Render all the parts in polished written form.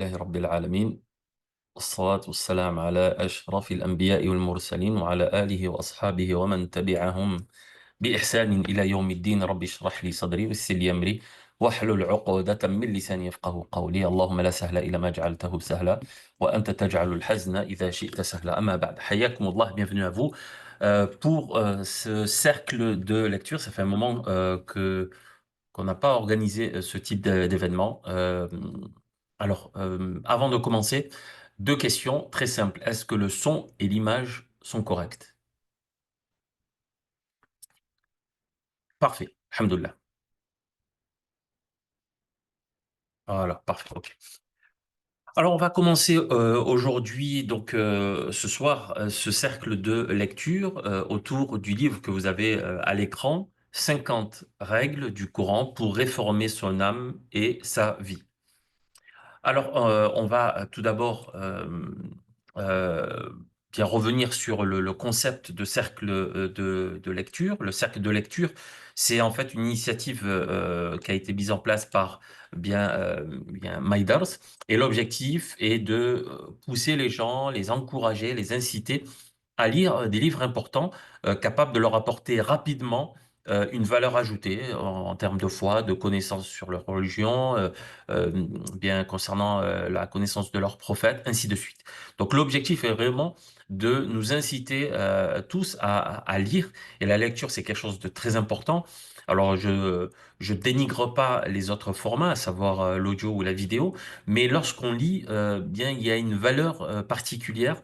لله رب العالمين. والصلاة والسلام على أشرف الأنبياء والمرسلين وعلى آله وأصحابه ومن تبعهم بإحسان إلى يوم الدين. رب اشرح لي صدري ويسر لي أمري واحلل عقدة من لساني يفقه قولي. اللهم لا سهل إلا ما جعلته سهلا وأنت تجعل الحزن إذا شئت سهلا. أما بعد، حياكم الله, bienvenue à vous pour ce cercle de lecture. Ça fait un moment que qu'on n'a pas organisé ce type d'événement. Avant de commencer, deux questions très simples. Est-ce que le son et l'image sont corrects? Parfait. Alhamdoulilah. Voilà, parfait. Ok. Alors, on va commencer aujourd'hui, ce soir, ce cercle de lecture autour du livre que vous avez à l'écran, 50 règles du Coran pour réformer son âme et sa vie. Alors, on va tout d'abord euh, bien revenir sur le concept de cercle de lecture. Le cercle de lecture, c'est en fait une initiative qui a été mise en place par bien Maïdars. Et l'objectif est de pousser les gens, les encourager, les inciter à lire des livres importants, capables de leur apporter rapidement une valeur ajoutée en termes de foi, de connaissances sur leur religion, euh, bien concernant la connaissance de leur prophète, ainsi de suite. Donc l'objectif est vraiment de nous inciter tous à lire, et la lecture, c'est quelque chose de très important. Alors je dénigre pas les autres formats, à savoir l'audio ou la vidéo, mais lorsqu'on lit, bien il y a une valeur particulière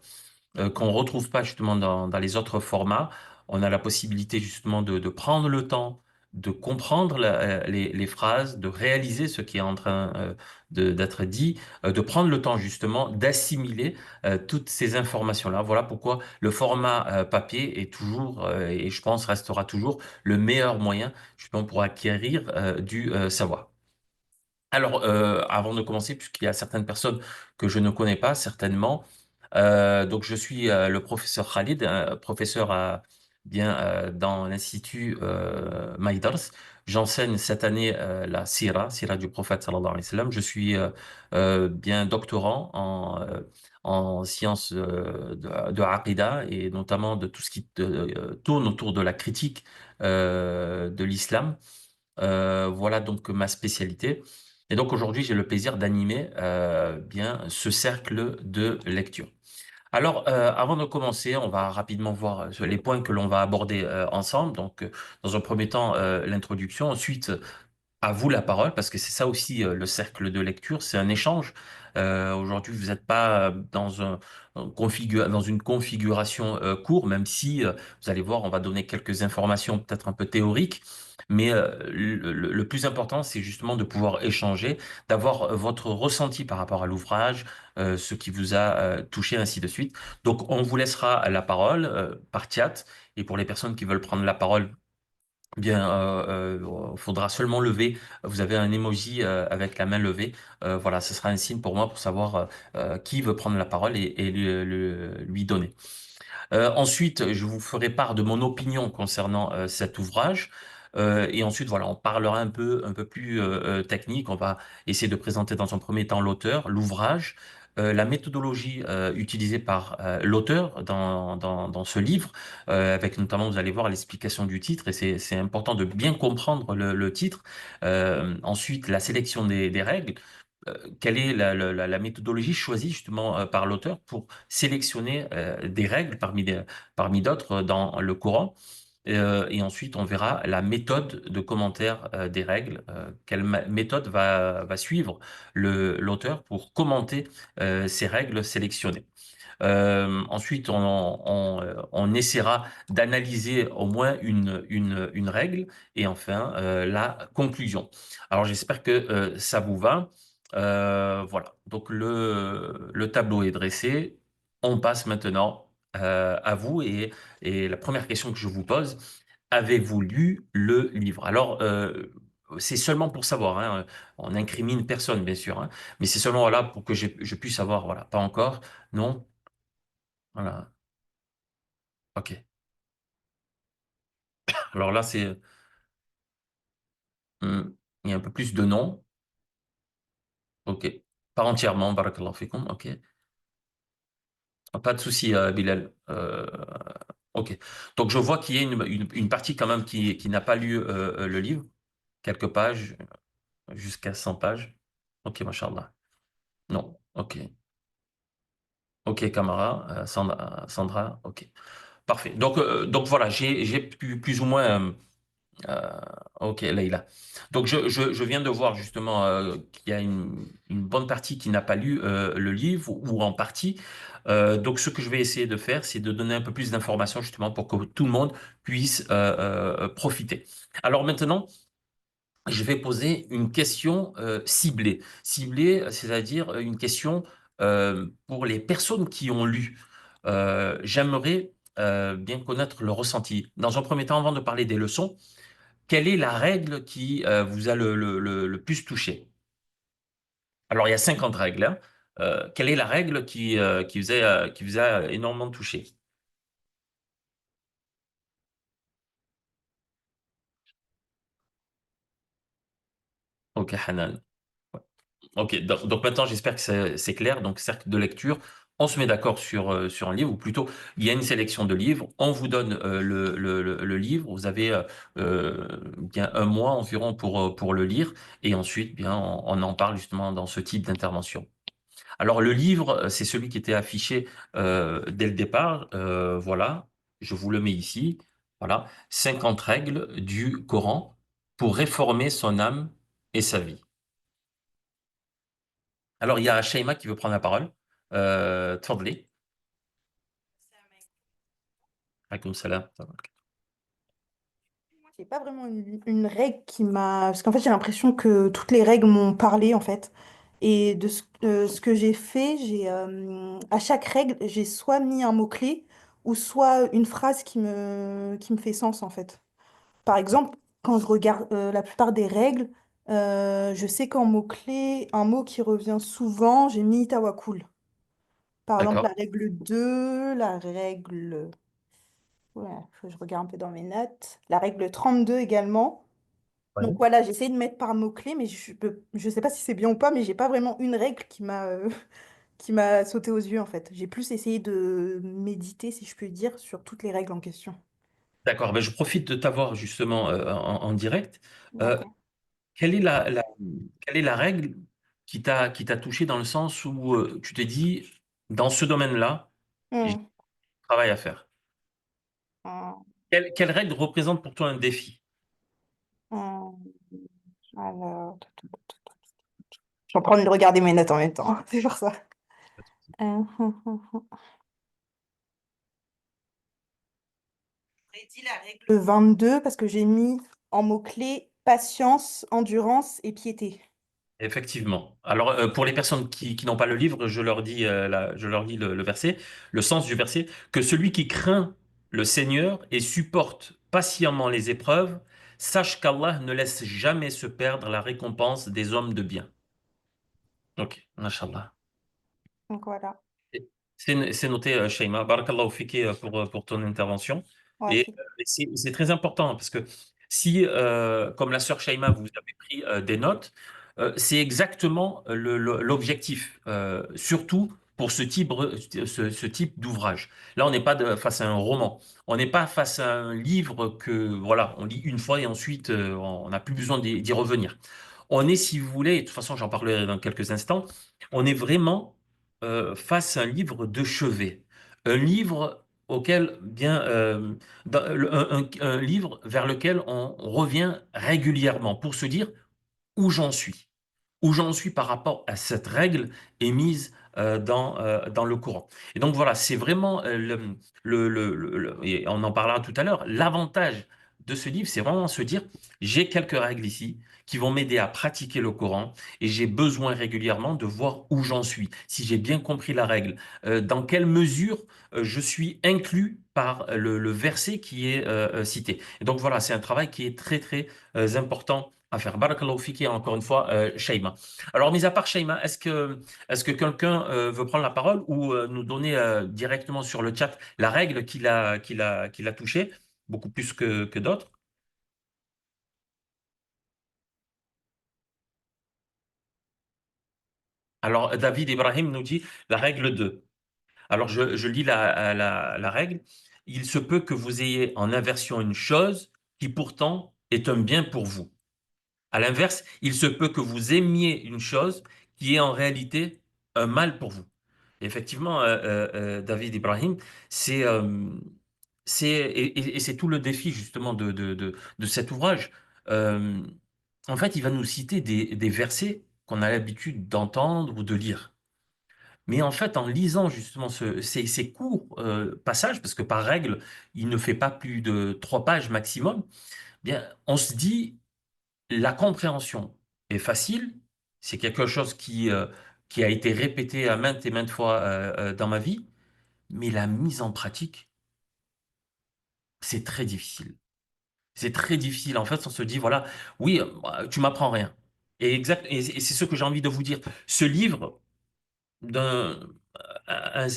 qu'on retrouve pas justement dans les autres formats. On a la possibilité justement de prendre le temps de comprendre les phrases, de réaliser ce qui est en train d'être dit, de prendre le temps justement d'assimiler toutes ces informations-là. Voilà pourquoi le format papier est toujours, et je pense restera toujours, le meilleur moyen justement pour acquérir du savoir. Alors, avant de commencer, puisqu'il y a certaines personnes que je ne connais pas, certainement, donc je suis le professeur Khalid, professeur dans l'Institut Maïdars. J'enseigne cette année la Sira du prophète sallallahu alayhi wa sallam. Je suis bien doctorant en sciences de Aqida et notamment de tout ce qui tourne autour de la critique de l'islam. Voilà donc ma spécialité. Et donc aujourd'hui, j'ai le plaisir d'animer bien ce cercle de lecture. Alors, avant de commencer, on va rapidement voir les points que l'on va aborder ensemble. Donc, dans un premier temps, l'introduction. Ensuite, à vous la parole, parce que c'est ça aussi le cercle de lecture, c'est un échange. Aujourd'hui, vous n'êtes pas dans une configuration courte, même si vous allez voir, on va donner quelques informations peut-être un peu théoriques, mais le plus important, c'est justement de pouvoir échanger, d'avoir votre ressenti par rapport à l'ouvrage, ce qui vous a touché, ainsi de suite. Donc, on vous laissera la parole par chat, et pour les personnes qui veulent prendre la parole, bien, faudra seulement lever. Vous avez un emoji avec la main levée. Voilà, ce sera un signe pour moi pour savoir qui veut prendre la parole et lui donner. Ensuite, je vous ferai part de mon opinion concernant cet ouvrage. Et ensuite, voilà, on parlera un peu plus technique. On va essayer de présenter dans un premier temps l'auteur, l'ouvrage, la méthodologie utilisée par l'auteur dans ce livre, avec notamment, vous allez voir l'explication du titre, et c'est important de bien comprendre le titre. Ensuite, la sélection des règles. Quelle est la méthodologie choisie justement par l'auteur pour sélectionner des règles parmi d'autres dans le Coran. Et ensuite, on verra la méthode de commentaire des règles, quelle méthode va suivre l'auteur pour commenter ces règles sélectionnées. Ensuite, on essaiera d'analyser au moins une règle et enfin la conclusion. Alors, j'espère que ça vous va. Voilà, donc le tableau est dressé. On passe maintenant à vous et la première question que je vous pose, avez-vous lu le livre? Alors, c'est seulement pour savoir, hein, on n'incrimine personne, bien sûr, hein, mais c'est seulement voilà, pour que je puisse savoir, voilà, pas encore, non? Voilà. Ok. Alors là, hmm, il y a un peu plus de noms. Ok. Pas entièrement, barakallahu fikum, ok. Pas de souci, Bilal. Ok. Donc je vois qu'il y a une partie quand même qui n'a pas lu le livre, quelques pages, jusqu'à 100 pages. Ok, machallah. Non, ok. Ok, Camara, Sandra, ok. Parfait. Donc voilà, j'ai plus ou moins Euh, ok, Leïla. Donc, je viens de voir justement qu'il y a une bonne partie qui n'a pas lu le livre ou en partie. Donc, ce que je vais essayer de faire, c'est de donner un peu plus d'informations justement pour que tout le monde puisse profiter. Alors maintenant, je vais poser une question ciblée. Ciblée, c'est-à-dire une question pour les personnes qui ont lu. J'aimerais bien connaître le ressenti. Dans un premier temps, avant de parler des leçons, quelle est la règle qui vous a le plus touché? Alors, il y a 50 règles, hein. Quelle est la règle qui vous a énormément touché? Ok, Hanan. Ok, donc maintenant, j'espère que c'est clair. Donc, cercle de lecture, on se met d'accord sur un livre, ou plutôt, il y a une sélection de livres. On vous donne le livre. Vous avez bien un mois environ pour le lire. Et ensuite, bien, on en parle justement dans ce type d'intervention. Alors le livre, c'est celui qui était affiché dès le départ. Voilà, je vous le mets ici. Voilà, 50 règles du Coran pour réformer son âme et sa vie. Alors il y a Shaima qui veut prendre la parole. Tfadli. Alaykoum salam. J'ai pas vraiment une règle qui m'a... Parce qu'en fait, j'ai l'impression que toutes les règles m'ont parlé, en fait. Et de ce que j'ai fait, à chaque règle, j'ai soit mis un mot-clé ou soit une phrase qui me fait sens, en fait. Par exemple, quand je regarde la plupart des règles, je sais qu'en mot-clé, un mot qui revient souvent, j'ai mis tawakul. Par exemple, la D'accord. règle 2, la règle... Ouais, faut que je regarde un peu dans mes notes. La règle 32 également. Donc Ouais. voilà, j'essaie de mettre par mots-clés, mais je sais pas si c'est bien ou pas, mais j'ai pas vraiment une règle qui m'a sauté aux yeux en fait. J'ai plus essayé de méditer, si je puis dire, sur toutes les règles en question. D'accord. Ben, je profite de t'avoir justement en direct. Euh, D'accord. quelle est quelle est la règle qui t'a touché dans le sens où tu te dis, dans ce domaine-là, j'ai du Hmm. travail à faire? Hmm. Quelle règle représente pour toi un défi? Hmm. Alors, je suis en train de regarder mes notes en même temps, c'est pour ça. J'ai dit la règle 22 parce que j'ai mis en mots-clés patience, endurance et piété. Effectivement. Alors, pour les personnes qui n'ont pas le livre, je leur dis le verset, le sens du verset, que celui qui craint le Seigneur et supporte patiemment les épreuves, sache qu'Allah ne laisse jamais se perdre la récompense des hommes de bien. Ok, Mashallah. Donc voilà. C'est noté, Shaima. Barakallahu fiki pour ton intervention. Ouais, Et c'est très important parce que si, comme la sœur Shaima, vous avez pris des notes, c'est exactement l'objectif, surtout pour ce type d'ouvrage. Là, on n'est pas face à un roman. On n'est pas face à un livre que, voilà, on lit une fois et ensuite, on n'a plus besoin d'y revenir. On est, si vous voulez, et de toute façon, j'en parlerai dans quelques instants, on est vraiment face à un livre de chevet, un livre auquel bien un livre vers lequel on revient régulièrement pour se dire où j'en suis par rapport à cette règle émise dans le Coran. Et donc voilà, c'est vraiment et on en parlera tout à l'heure, l'avantage de ce livre, c'est vraiment se dire, j'ai quelques règles ici qui vont m'aider à pratiquer le Coran et j'ai besoin régulièrement de voir où j'en suis, si j'ai bien compris la règle, dans quelle mesure je suis inclus par le verset qui est cité. Et donc voilà, c'est un travail qui est très très important à faire. Barakallahu fiki, encore une fois, Shaima. Alors, mis à part Shaima, est-ce que quelqu'un veut prendre la parole ou nous donner directement sur le chat la règle qu'il a touchée, beaucoup plus que d'autres? Alors, David Ibrahim nous dit la règle 2. Alors, je lis la règle. Il se peut que vous ayez en aversion une chose qui pourtant est un bien pour vous. À l'inverse, il se peut que vous aimiez une chose qui est en réalité un mal pour vous. Effectivement, David Ibrahim, c'est et c'est tout le défi justement de cet ouvrage. Euh, En fait, il va nous citer des versets qu'on a l'habitude d'entendre ou de lire. Mais en fait, en lisant justement ces courts passages, parce que par règle, il ne fait pas plus de 3 pages maximum, bien, on se dit, la compréhension est facile, c'est quelque chose qui a été répété à maintes et maintes fois dans ma vie, mais la mise en pratique, c'est très difficile. C'est très difficile. En fait, on se dit, voilà, oui, tu m'apprends rien. Et c'est ce que j'ai envie de vous dire. Ce livre, d'un un-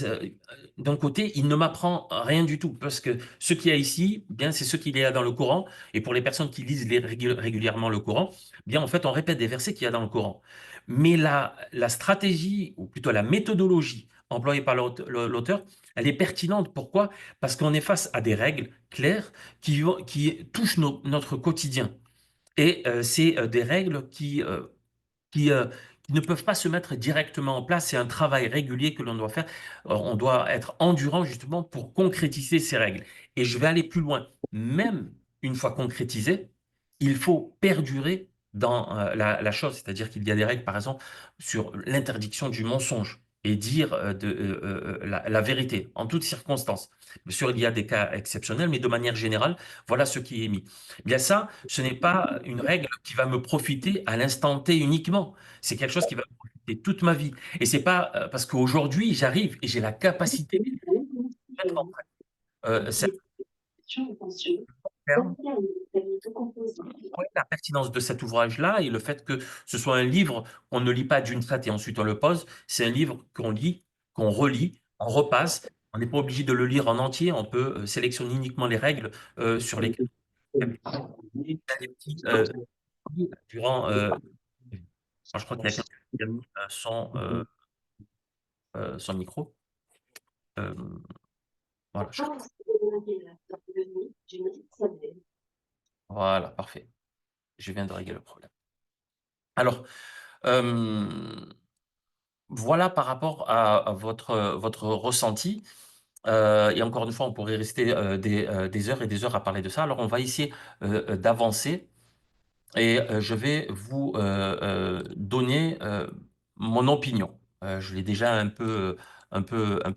d'un côté, il ne m'apprend rien du tout, parce que ce qu'il y a ici, bien, c'est ce qu'il y a dans le Coran. Et pour les personnes qui lisent régulièrement le Coran, bien, en fait, on répète des versets qu'il y a dans le Coran. Mais la stratégie, ou plutôt la méthodologie employée par l'auteur, elle est pertinente. Pourquoi? Parce qu'on est face à des règles claires qui touchent notre quotidien. Et c'est des règles qui, euh, qui ne peuvent pas se mettre directement en place. C'est un travail régulier que l'on doit faire. On doit être endurant justement pour concrétiser ces règles. Et je vais aller plus loin. Même une fois concrétisé, il faut perdurer dans la chose. C'est-à-dire qu'il y a des règles, par exemple, sur l'interdiction du mensonge et dire la vérité en toutes circonstances. Bien sûr, il y a des cas exceptionnels, mais de manière générale, voilà ce qui est mis. Eh bien ça, ce n'est pas une règle qui va me profiter à l'instant T uniquement. C'est quelque chose qui va me profiter toute ma vie. Et c'est pas parce qu'aujourd'hui, j'arrive et j'ai la capacité de mettre en pratique cette terme, la pertinence de cet ouvrage-là et le fait que ce soit un livre qu'on ne lit pas d'une traite et ensuite on le pose. C'est un livre qu'on lit, qu'on relit, on repasse. On n'est pas obligé de le lire en entier. On peut sélectionner uniquement les règles sur lesquelles des petits durant. Je crois qu'il y a quelqu'un qui a mis son micro. Euh, voilà, voilà, parfait. Je viens de régler le problème. Alors, euh, voilà par rapport à votre ressenti. Et encore une fois, on pourrait rester des heures et des heures à parler de ça. Alors, on va essayer d'avancer et je vais vous donner mon opinion. Je l'ai déjà un peu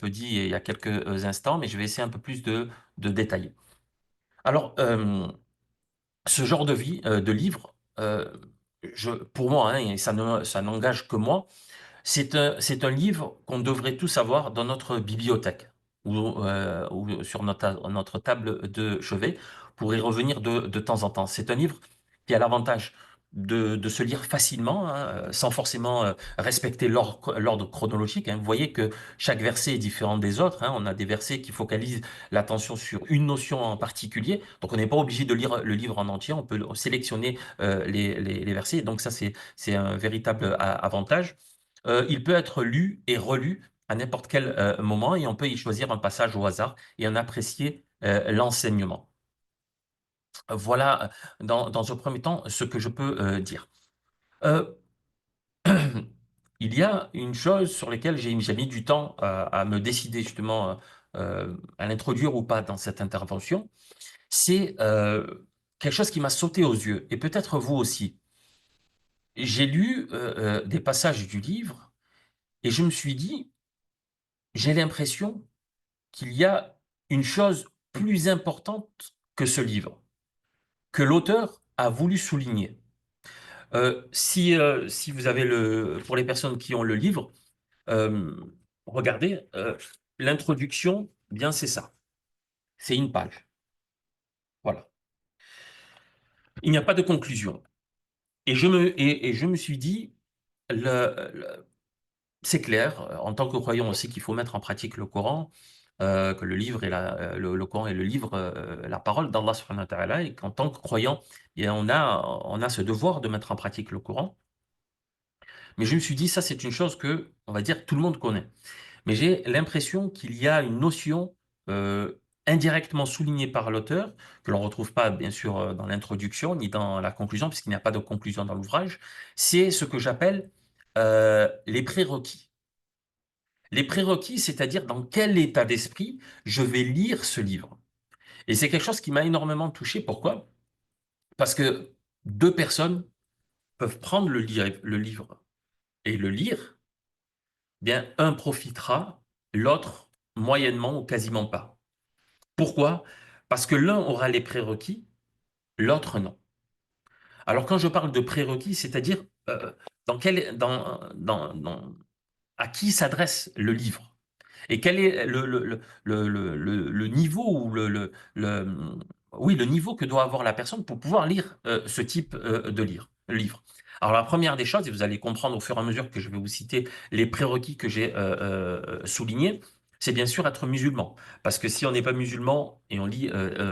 dit il y a quelques instants, mais je vais essayer un peu plus de détailler. Alors, ce genre de livre, pour moi, hein, et ça n'engage que moi, c'est un livre qu'on devrait tous avoir dans notre bibliothèque ou sur notre table de chevet pour y revenir de temps en temps. C'est un livre qui a l'avantage de se lire facilement, hein, sans forcément respecter l'ordre chronologique, hein. Vous voyez que chaque verset est différent des autres, hein. On a des versets qui focalisent l'attention sur une notion en particulier. Donc on n'est pas obligé de lire le livre en entier, on peut sélectionner les versets. Donc ça, c'est un véritable avantage. Il peut être lu et relu à n'importe quel moment et on peut y choisir un passage au hasard et en apprécier l'enseignement. Voilà, dans un premier temps, ce que je peux dire. Euh, il y a une chose sur laquelle j'ai mis du temps à me décider justement à l'introduire ou pas dans cette intervention. C'est quelque chose qui m'a sauté aux yeux et peut-être vous aussi. J'ai lu des passages du livre et je me suis dit, j'ai l'impression qu'il y a une chose plus importante que ce livre, que l'auteur a voulu souligner. Si vous avez pour les personnes qui ont le livre, euh, regardez, l'introduction, eh bien c'est ça, c'est une page. Voilà. Il n'y a pas de conclusion. Et je me suis dit, c'est clair, en tant que croyant aussi qu'il faut mettre en pratique le Coran, que le livre le Coran est le livre, la parole d'Allah subhanahu wa ta'ala, et qu'en tant que croyant, eh on a ce devoir de mettre en pratique le Coran. Mais je me suis dit, ça, c'est une chose que, on va dire, tout le monde connaît. Mais j'ai l'impression qu'il y a une notion indirectement soulignée par l'auteur, que l'on ne retrouve pas, bien sûr, dans l'introduction ni dans la conclusion, puisqu'il n'y a pas de conclusion dans l'ouvrage. C'est ce que j'appelle les prérequis. Les prérequis, c'est-à-dire dans quel état d'esprit je vais lire ce livre. Et c'est quelque chose qui m'a énormément touché. Pourquoi? Parce que deux personnes peuvent prendre le livre et le lire, bien, un profitera, l'autre moyennement ou quasiment pas. Pourquoi? Parce que l'un aura les prérequis, l'autre non. Alors quand je parle de prérequis, c'est-à-dire dans quel, à qui s'adresse le livre et quel est le niveau ou oui, le niveau que doit avoir la personne pour pouvoir lire ce type livre. Alors la première des choses, et vous allez comprendre au fur et à mesure que je vais vous citer les prérequis que j'ai soulignés, c'est bien sûr être musulman. Parce que si on n'est pas musulman et on lit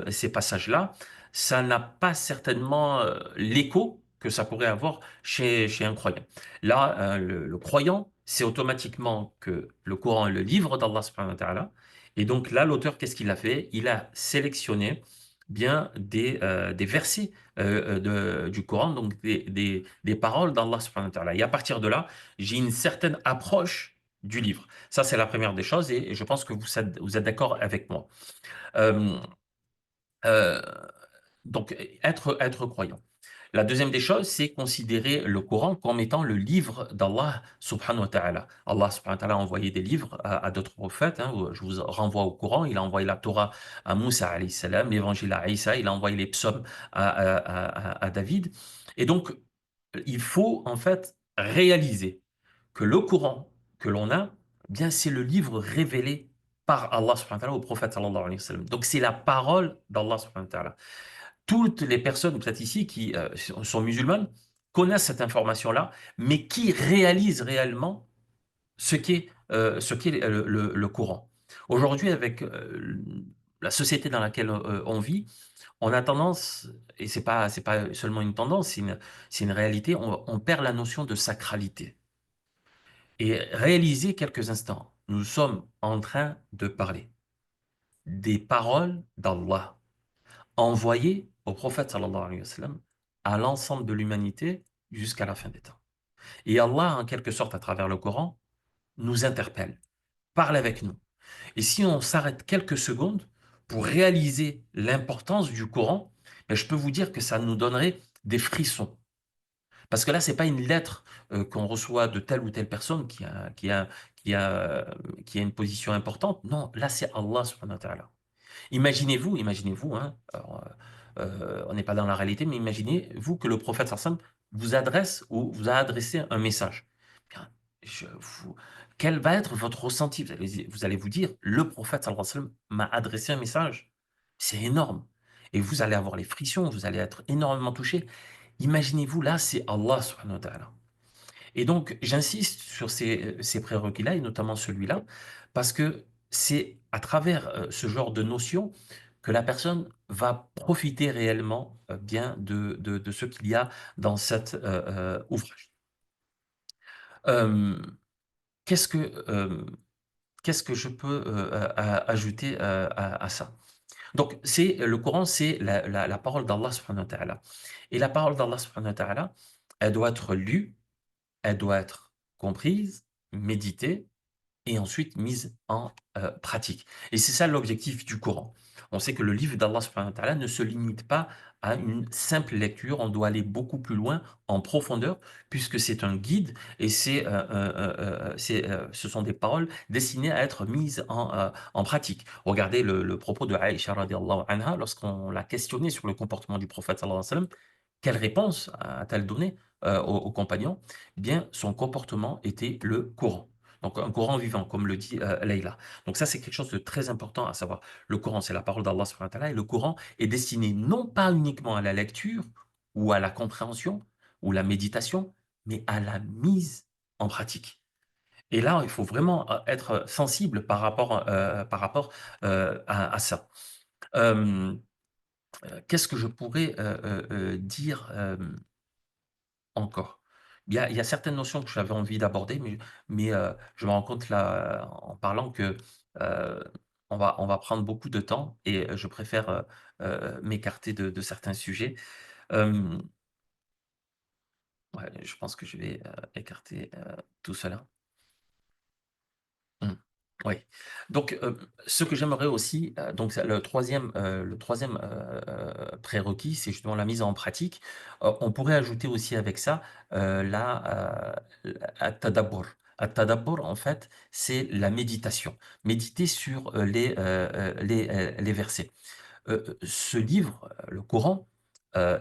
ces passages-là, ça n'a pas certainement l'écho que ça pourrait avoir chez un croyant. Là, le croyant, c'est automatiquement que le Coran est le livre d'Allah subhanahu wa ta'ala. Et donc là, l'auteur, qu'est-ce qu'il a fait? Il a sélectionné bien des versets du Coran, donc des paroles d'Allah subhanahu wa ta'ala. Et à partir de là, j'ai une certaine approche du livre. Ça, c'est la première des choses et je pense que vous êtes d'accord avec moi. Euh, euh, donc, être croyant. La deuxième des choses, c'est considérer le Coran comme étant le livre d'Allah subhanahu wa ta'ala. Allah subhanahu wa ta'ala a envoyé des livres à d'autres prophètes, hein. Je vous renvoie au Coran. Il a envoyé la Torah à Moussa alayhi salam, l'évangile à Isa, il a envoyé les psaumes à David. Et donc, il faut en fait réaliser que le Coran que l'on a, bien c'est le livre révélé par Allah subhanahu wa ta'ala au prophète sallallahu alayhi wa sallam. Donc c'est la parole d'Allah subhanahu wa ta'ala. Toutes les personnes, peut-être ici, qui sont musulmanes, connaissent cette information-là, mais qui réalisent réellement ce qu'est le Coran. Aujourd'hui, avec la société dans laquelle on vit, on a tendance, et c'est pas seulement une tendance, c'est une réalité, on perd la notion de sacralité. Et réaliser quelques instants, nous sommes en train de parler des paroles d'Allah envoyées au prophète sallallahu alayhi wa sallam, à l'ensemble de l'humanité jusqu'à la fin des temps. Et Allah, en quelque sorte, à travers le Coran, nous interpelle, parle avec nous. Et si on s'arrête quelques secondes pour réaliser l'importance du Coran, ben, je peux vous dire que ça nous donnerait des frissons. Parce que là, c'est pas une lettre qu'on reçoit de telle ou telle personne qui a, qui a une position importante. Non, là, c'est Allah subhanahu wa ta'ala. Imaginez-vous, hein, alors, on n'est pas dans la réalité, mais imaginez-vous que le prophète sallam vous adresse ou vous a adressé un message. Bien, quel va être votre ressenti? Vous allez vous dire, le prophète sallam m'a adressé un message. C'est énorme. Et vous allez avoir les frictions, vous allez être énormément touché. Imaginez-vous, là, c'est Allah subhanahu wa ta'ala. Et donc, j'insiste sur ces prérequis-là, et notamment celui-là, parce que c'est à travers ce genre de notion que la personne va profiter réellement bien de ce qu'il y a dans cet ouvrage. Euh, qu'est-ce que, euh, qu'est-ce que je peux ajouter à ça? Donc, le Coran, c'est la parole d'Allah subhanahu wa ta'ala. Et la parole d'Allah subhanahu wa ta'ala, elle doit être lue, elle doit être comprise, méditée et ensuite mise en pratique. Et c'est ça l'objectif du Coran. On sait que le livre d'Allah subhanahu wa ta'ala ne se limite pas à une simple lecture, on doit aller beaucoup plus loin en profondeur, puisque c'est un guide et ce sont des paroles destinées à être mises en pratique. Regardez le propos de Aïcha radiallahu anha lorsqu'on l'a questionné sur le comportement du prophète sallallahu alayhi wa sallam. Quelle réponse a-t-elle donné aux compagnons? Eh bien, son comportement était le Coran. Donc, un Coran vivant, comme le dit Leïla. Donc, ça, c'est quelque chose de très important à savoir. Le Coran, c'est la parole d'Allah subhanahu wa ta'ala, et le Coran est destiné non pas uniquement à la lecture ou à la compréhension ou la méditation, mais à la mise en pratique. Et là, il faut vraiment être sensible par rapport à ça. Euh, qu'est-ce que je pourrais dire encore? il y a certaines notions que j'avais envie d'aborder, mais je me rends compte là, en parlant que euh, on va prendre beaucoup de temps et je préfère m'écarter de certains sujets. Euh, ouais, je pense que je vais écarter tout cela. Mm. Oui. Donc, ce que j'aimerais aussi, donc c'est le troisième prérequis, c'est justement la mise en pratique. On pourrait ajouter aussi avec ça at-tadabbur. At-tadabbur, en fait, c'est la méditation. Méditer sur les versets. Ce livre, le Coran,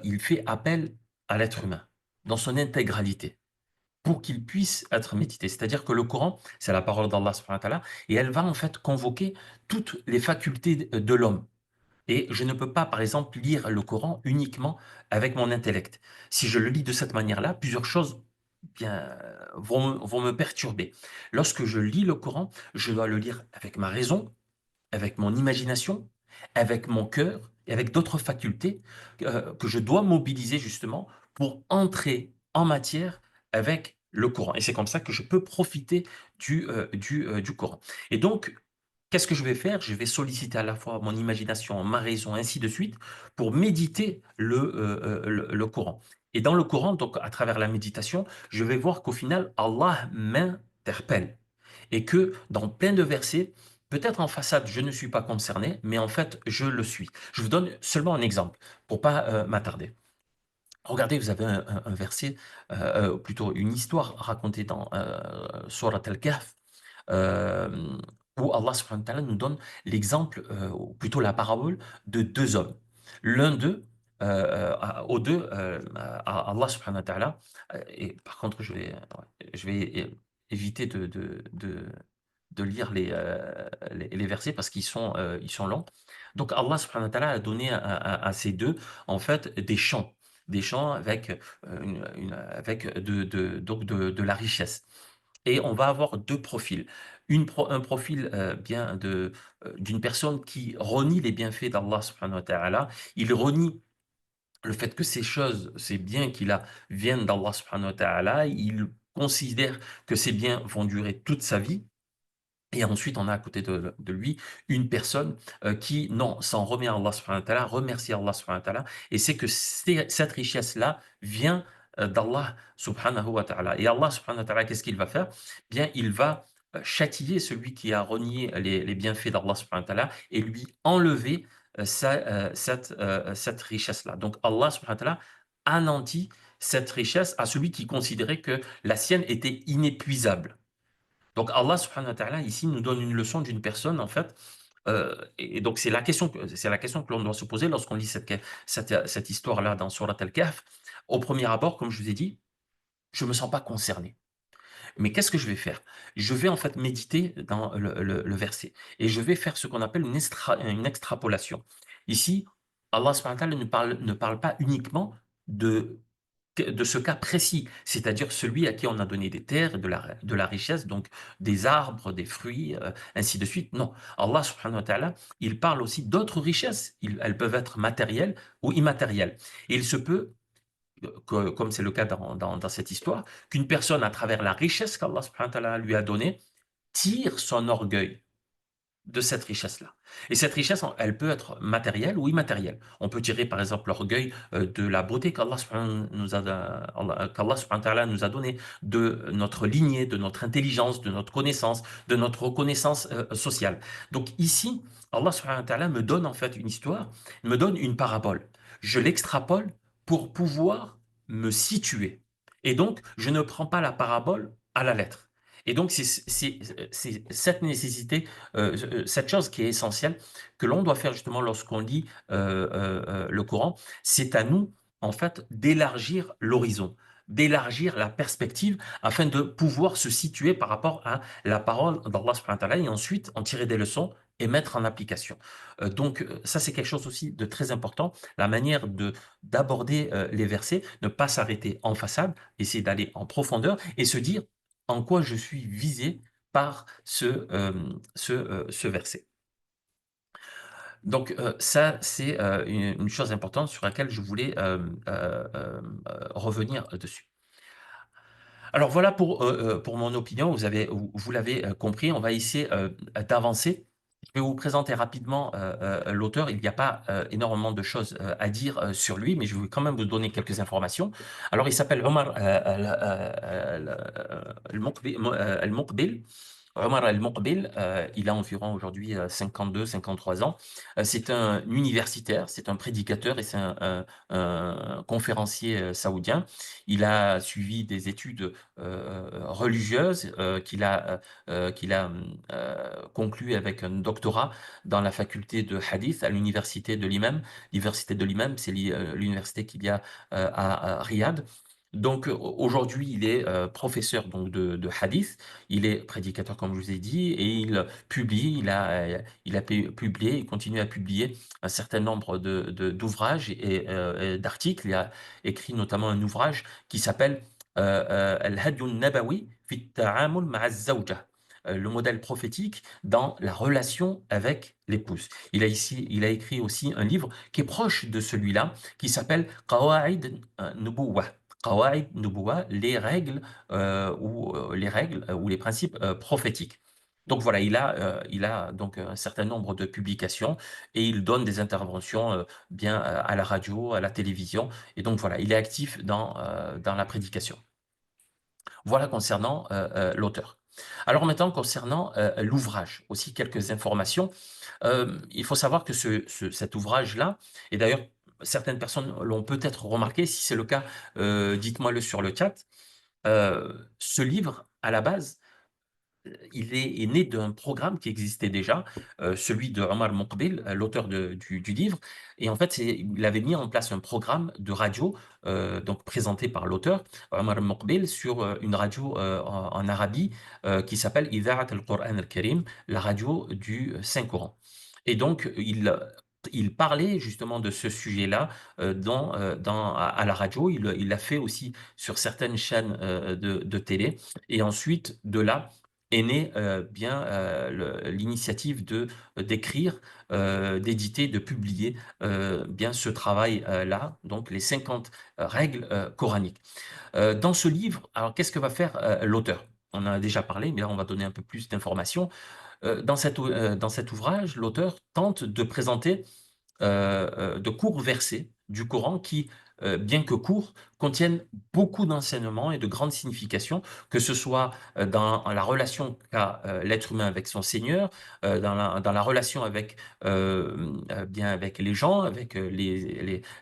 il fait appel à l'être humain dans son intégralité pour qu'il puisse être médité. C'est-à-dire que le Coran, c'est la parole d'Allah subhanahu wa ta'ala, et elle va en fait convoquer toutes les facultés de l'homme. Et je ne peux pas, par exemple, lire le Coran uniquement avec mon intellect. Si je le lis de cette manière-là, plusieurs choses bien, vont me perturber. Lorsque je lis le Coran, je dois le lire avec ma raison, avec mon imagination, avec mon cœur et avec d'autres facultés que je dois mobiliser justement pour entrer en matière avec le Coran. Et c'est comme ça que je peux profiter du Coran. Et donc, qu'est-ce que je vais faire? Je vais solliciter à la fois mon imagination, ma raison, ainsi de suite, pour méditer le Coran. Et dans le Coran, donc à travers la méditation, je vais voir qu'au final, Allah m'interpelle et que dans plein de versets, peut-être en façade, je ne suis pas concerné, mais en fait, je le suis. Je vous donne seulement un exemple pour pas m'attarder. Regardez, vous avez un verset, plutôt une histoire racontée dans Surat Al-Kahf, euh, où Allah subhanahu wa ta'ala nous donne l'exemple, ou plutôt la parabole de deux hommes. L'un d'eux, aux deux, Allah subhanahu wa ta'ala, et par contre, je vais éviter de lire les versets parce ils sont longs. Donc Allah subhanahu wa ta'ala a donné à ces deux, en fait, des champs avec, avec donc de la richesse. Et on va avoir deux profils. Un profil d'une personne qui renie les bienfaits d'Allah subhanahu wa ta'ala. Il renie le fait que ces choses, ces biens qu'il a viennent d'Allah subhanahu wa ta'ala. Il considère que ces biens vont durer toute sa vie. Et ensuite, on a à côté de lui une personne qui, non, s'en remet à Allah subhanahu wa ta'ala, remercie Allah subhanahu wa ta'ala, et c'est que cette richesse-là vient d'Allah subhanahu wa ta'ala. Et Allah subhanahu wa ta'ala, qu'est-ce qu'il va faire? Bien, il va châtier celui qui a renié les bienfaits d'Allah subhanahu wa ta'ala et lui enlever cette richesse-là. Donc, Allah subhanahu wa ta'ala anéantit cette richesse à celui qui considérait que la sienne était inépuisable. Donc Allah subhanahu wa ta'ala ici nous donne une leçon d'une personne en fait. Et donc c'est la question que l'on doit se poser lorsqu'on lit cette histoire-là dans Surat Al-Kahf. Au premier abord, comme je vous ai dit, je me sens pas concerné. Mais qu'est-ce que je vais faire? Je vais en fait méditer dans le verset et je vais faire ce qu'on appelle une extrapolation. Ici, Allah subhanahu wa ta'ala ne parle pas uniquement de de ce cas précis, c'est-à-dire celui à qui on a donné des terres, de la richesse, donc des arbres, des fruits, ainsi de suite. Non, Allah subhanahu wa ta'ala, il parle aussi d'autres richesses. Elles peuvent être matérielles ou immatérielles. Et il se peut, comme c'est le cas dans cette histoire, qu'une personne, à travers la richesse qu'Allah subhanahu wa ta'ala lui a donnée, tire son orgueil de cette richesse-là. Et cette richesse, elle peut être matérielle ou immatérielle. On peut tirer par exemple l'orgueil de la beauté qu'Allah subhanahu wa ta'ala nous a donné, de notre lignée, de notre intelligence, de notre connaissance, de notre reconnaissance sociale. Donc ici, Allah subhanahu wa ta'ala me donne en fait une histoire, me donne une parabole. Je l'extrapole pour pouvoir me situer. Et donc, je ne prends pas la parabole à la lettre. Et donc, c'est cette nécessité, cette chose qui est essentielle, que l'on doit faire justement lorsqu'on lit le Coran, c'est à nous, en fait, d'élargir l'horizon, d'élargir la perspective afin de pouvoir se situer par rapport à la parole d'Allah subhanahu wa ta'ala et ensuite en tirer des leçons et mettre en application. Ça, c'est quelque chose aussi de très important, la manière d'aborder les versets, ne pas s'arrêter en façade, essayer d'aller en profondeur et se dire en quoi je suis visé par ce verset. Donc ça, c'est une chose importante sur laquelle je voulais revenir dessus. Alors voilà pour mon opinion, vous l'avez compris, on va essayer d'avancer. Je vais vous présenter rapidement l'auteur. Il n'y a pas énormément de choses à dire sur lui, mais je vais quand même vous donner quelques informations. Alors il s'appelle Omar Al-Muqbil. Omar El-Moqbil, il a environ aujourd'hui 52-53 ans. C'est un universitaire, c'est un prédicateur et c'est un conférencier saoudien. Il a suivi des études religieuses qu'il a conclu avec un doctorat dans la faculté de hadith à l'université de l'Imam. L'université de l'Imam, c'est l'université qu'il y a à Riyad. Donc aujourd'hui, il est professeur donc de hadith, il est prédicateur comme je vous ai dit et il publie, publié, il continue à publier un certain nombre d'ouvrages et d'articles. Il a écrit notamment un ouvrage qui s'appelle Al-Hadi al-Nabawi fi at-ta'amul ma'a az-zawja, le modèle prophétique dans la relation avec l'épouse. Il a écrit aussi un livre qui est proche de celui-là, qui s'appelle Qawa'id Nubuwah. Qawa'id Nubuwah, les règles ou les principes prophétiques. Donc voilà, il a donc un certain nombre de publications et il donne des interventions bien à la radio, à la télévision. Et donc voilà, il est actif dans la prédication. Voilà concernant l'auteur. Alors maintenant, concernant l'ouvrage, aussi quelques informations. Il faut savoir que cet ouvrage-là, et d'ailleurs, certaines personnes l'ont peut-être remarqué, si c'est le cas, dites-moi-le sur le chat. Ce livre, à la base, il est né d'un programme qui existait déjà, celui de Omar Moukbil, l'auteur du livre. Et en fait, il avait mis en place un programme de radio, donc présenté par l'auteur, Omar Moukbil, sur une radio en Arabie qui s'appelle Ida'at al-Qur'an al-Karim, la radio du Saint-Coran. Et donc, il parlait justement de ce sujet-là à la radio. Il l'a fait aussi sur certaines chaînes de télé. Et ensuite, de là, est née bien l'initiative d'écrire, d'éditer, de publier bien ce travail-là, donc les 50 règles coraniques. Dans ce livre, alors qu'est-ce que va faire l'auteur? On en a déjà parlé, mais là on va donner un peu plus d'informations. Dans cet ouvrage, l'auteur tente de présenter de courts versets du Coran qui, bien que courts, contiennent beaucoup d'enseignements et de grandes significations, que ce soit dans la relation qu'a l'être humain avec son Seigneur, dans la relation bien avec les gens, avec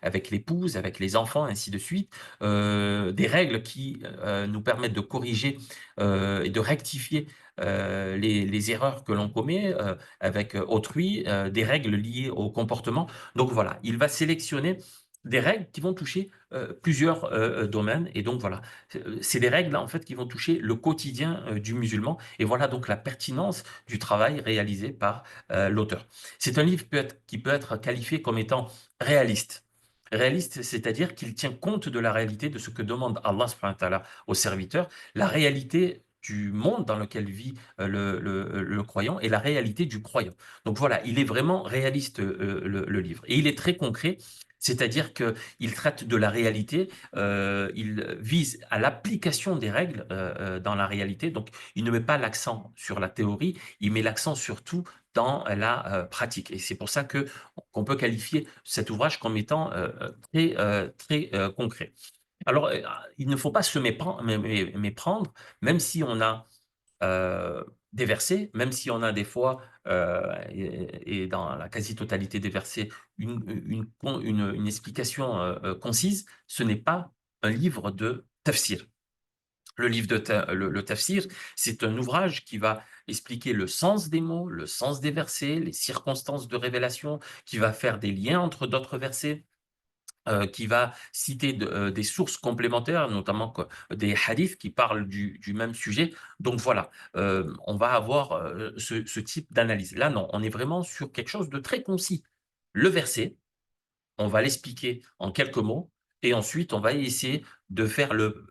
avec l'épouse, avec les enfants, ainsi de suite, des règles qui nous permettent de corriger et de rectifier les erreurs que l'on commet avec autrui, des règles liées au comportement. Donc voilà, il va sélectionner des règles qui vont toucher plusieurs domaines. Et donc voilà, c'est des règles en fait qui vont toucher le quotidien du musulman. Et voilà donc la pertinence du travail réalisé par l'auteur. C'est un livre qui peut être qualifié comme étant réaliste. Réaliste, c'est-à-dire qu'il tient compte de la réalité de ce que demande Allah subhanahu wa ta'ala au serviteur, la réalité du monde dans lequel vit le croyant et la réalité du croyant. Donc voilà, il est vraiment réaliste le livre. Et il est très concret, c'est-à-dire qu'il traite de la réalité, il vise à l'application des règles dans la réalité. Donc il ne met pas l'accent sur la théorie, il met l'accent surtout dans la pratique. Et c'est pour ça qu'on peut qualifier cet ouvrage comme étant très concret. Alors, il ne faut pas se méprendre, même si on a euh, des versets, même si on a des fois, et dans la quasi-totalité des versets, une explication concise, ce n'est pas un livre de tafsir. Le tafsir, c'est un ouvrage qui va expliquer le sens des mots, le sens des versets, les circonstances de révélation, qui va faire des liens entre d'autres versets, qui va citer des sources complémentaires, notamment des hadiths qui parlent du même sujet. Donc voilà, on va avoir ce type d'analyse. Là, non, on est vraiment sur quelque chose de très concis. Le verset, on va l'expliquer en quelques mots, et ensuite, on va essayer de faire le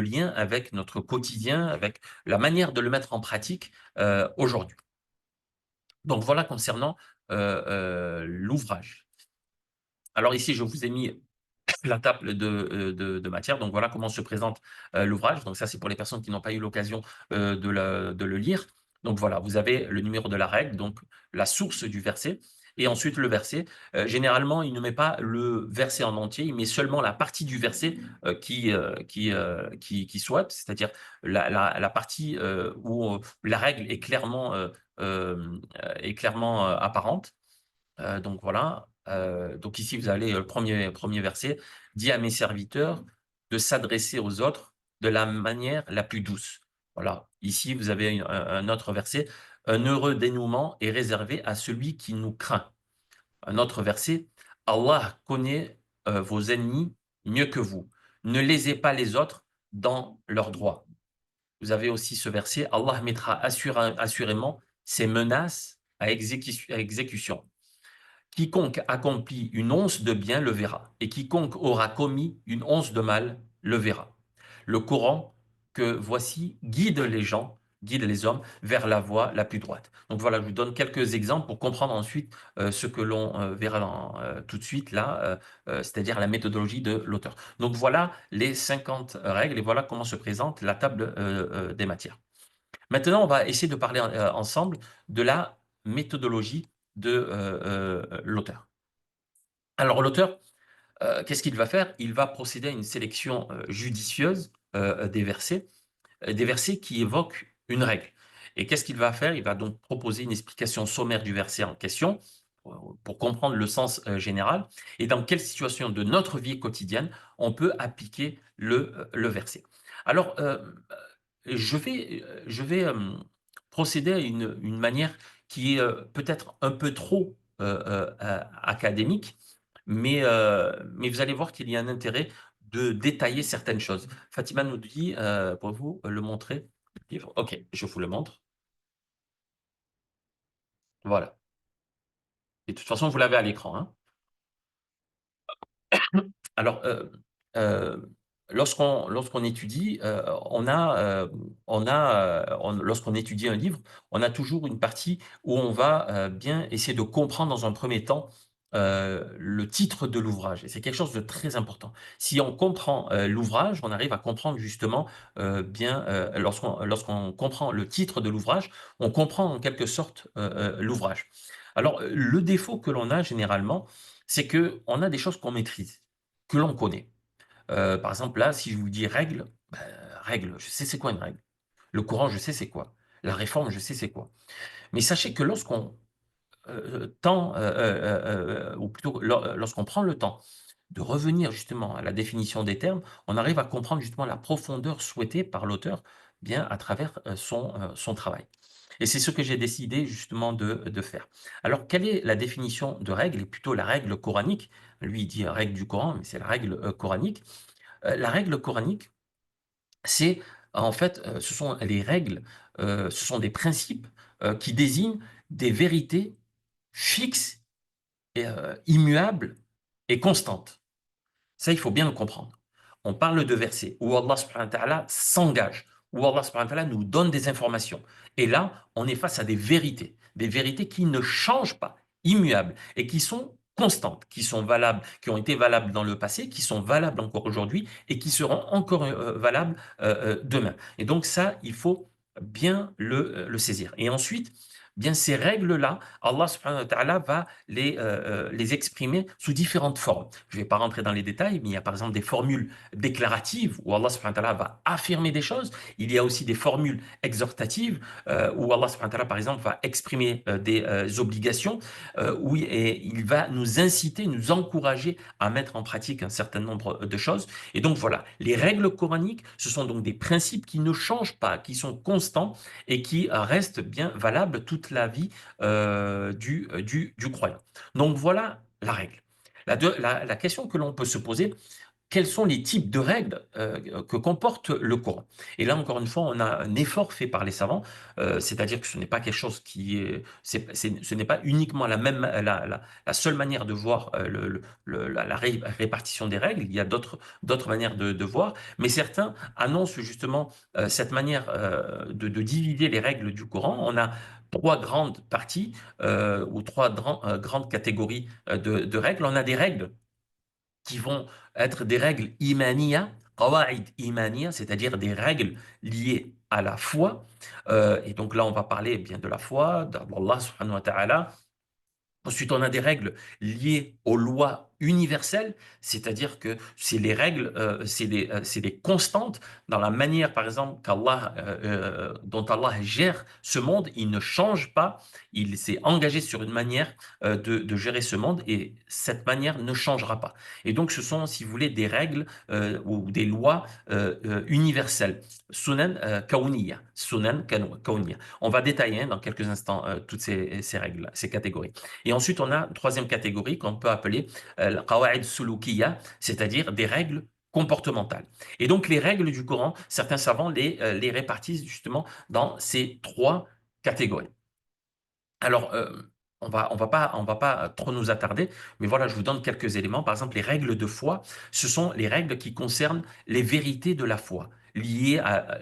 lien avec notre quotidien, avec la manière de le mettre en pratique aujourd'hui. Donc voilà concernant l'ouvrage. Alors ici, je vous ai mis la table de matière. Donc voilà comment se présente l'ouvrage. Donc ça, c'est pour les personnes qui n'ont pas eu l'occasion de le lire. Donc voilà, vous avez le numéro de la règle, donc la source du verset, et ensuite le verset. Généralement, il ne met pas le verset en entier, il met seulement la partie du verset qui souhaite, c'est-à-dire la partie où la règle euh, est clairement apparente. Donc voilà. Donc ici, vous avez le premier verset. Dis à mes serviteurs de s'adresser aux autres de la manière la plus douce. Voilà. Ici, vous avez un autre verset. Un heureux dénouement est réservé à celui qui nous craint. Un autre verset. Allah connaît vos ennemis mieux que vous. Ne lésez pas les autres dans leurs droits. Vous avez aussi ce verset. Allah mettra assurément ses menaces à exécution. Quiconque accomplit une once de bien le verra, et quiconque aura commis une once de mal le verra. Le Coran que voici guide les gens, guide les hommes vers la voie la plus droite. Donc voilà, je vous donne quelques exemples pour comprendre ensuite ce que l'on verra tout de suite là, c'est-à-dire la méthodologie de l'auteur. Donc voilà les 50 règles et voilà comment se présente la table des matières. Maintenant, on va essayer de parler ensemble de la méthodologie de l'auteur. Alors, l'auteur, qu'est-ce qu'il va faire? Il va procéder à une sélection judicieuse des versets qui évoquent une règle. Et qu'est-ce qu'il va faire? Il va donc proposer une explication sommaire du verset en question pour comprendre le sens général et dans quelle situation de notre vie quotidienne on peut appliquer le verset. Alors, je vais procéder à une manière qui est peut-être un peu trop académique, mais vous allez voir qu'il y a un intérêt de détailler certaines choses. Fatima nous dit, pour vous le montrer, le livre. Ok, je vous le montre. Voilà. Et de toute façon, vous l'avez à l'écran, hein. Alors, euh, lorsqu'on étudie, lorsqu'on étudie un livre, on a toujours une partie où on va bien essayer de comprendre dans un premier temps le titre de l'ouvrage. Et c'est quelque chose de très important. Si on comprend l'ouvrage, on arrive à comprendre justement lorsqu'on comprend le titre de l'ouvrage, on comprend en quelque sorte l'ouvrage. Alors, le défaut que l'on a généralement, c'est que on a des choses qu'on maîtrise, que l'on connaît. Par exemple, là, si je vous dis règle, ben, règle, je sais c'est quoi une règle. Le courant, je sais c'est quoi. La réforme, je sais c'est quoi. Mais sachez que lorsqu'on ou plutôt lorsqu'on prend le temps de revenir justement à la définition des termes, on arrive à comprendre justement la profondeur souhaitée par l'auteur bien à travers son travail. Et c'est ce que j'ai décidé justement de faire. Alors, quelle est la définition de règle, et plutôt la règle coranique? Lui, il dit règle du Coran, mais c'est la règle coranique. La règle coranique, c'est en fait, ce sont les règles, ce sont des principes qui désignent des vérités fixes, et, immuables et constantes. Ça, il faut bien le comprendre. On parle de versets où Allah subhanahu wa ta'ala s'engage, où Allah subhanahu wa ta'ala nous donne des informations. Et là, on est face à des vérités qui ne changent pas, immuables, et qui sont constantes, qui sont valables, qui ont été valables dans le passé, qui sont valables encore aujourd'hui, et qui seront encore valables demain. Et donc ça, il faut bien le saisir. Et ensuite, bien ces règles-là, Allah subhanahu wa ta'ala va les exprimer sous différentes formes. Je ne vais pas rentrer dans les détails, mais il y a par exemple des formules déclaratives où Allah subhanahu wa ta'ala va affirmer des choses. Il y a aussi des formules exhortatives où Allah subhanahu wa ta'ala, par exemple, va exprimer des obligations, où il va nous inciter, nous encourager à mettre en pratique un certain nombre de choses. Et donc voilà, les règles coraniques, ce sont donc des principes qui ne changent pas, qui sont constants et qui restent bien valables toute la vie du croyant. Donc voilà la règle. La question que l'on peut se poser, quels sont les types de règles que comporte le Coran. Et là, encore une fois, on a un effort fait par les savants, c'est-à-dire que ce n'est pas quelque chose qui est, ce n'est pas uniquement la seule manière de voir la répartition des règles, il y a d'autres manières de voir, mais certains annoncent justement cette manière de diviser les règles du Coran. On a trois grandes parties ou trois grandes catégories de règles. On a des règles qui vont être des règles imaniya, qawa'id imaniya, c'est-à-dire des règles liées à la foi. Et donc là, on va parler eh bien de la foi, d'Allah subhanahu wa ta'ala. Ensuite, on a des règles liées aux lois universelles, c'est-à-dire que c'est les règles, c'est des constantes dans la manière, par exemple, dont Allah gère ce monde. Il ne change pas, il s'est engagé sur une manière de gérer ce monde et cette manière ne changera pas. Et donc, ce sont, si vous voulez, des règles ou des lois universelles. Sunan kauniya, kauniya. On va détailler dans quelques instants toutes ces règles, ces catégories. Et ensuite, on a une troisième catégorie qu'on peut appeler la qawa'id sulukiya, c'est-à-dire des règles comportementales. Et donc, les règles du Coran, certains savants les répartissent justement dans ces trois catégories. Alors, on va pas trop nous attarder, mais voilà, je vous donne quelques éléments. Par exemple, les règles de foi, ce sont les règles qui concernent les vérités de la foi, liées à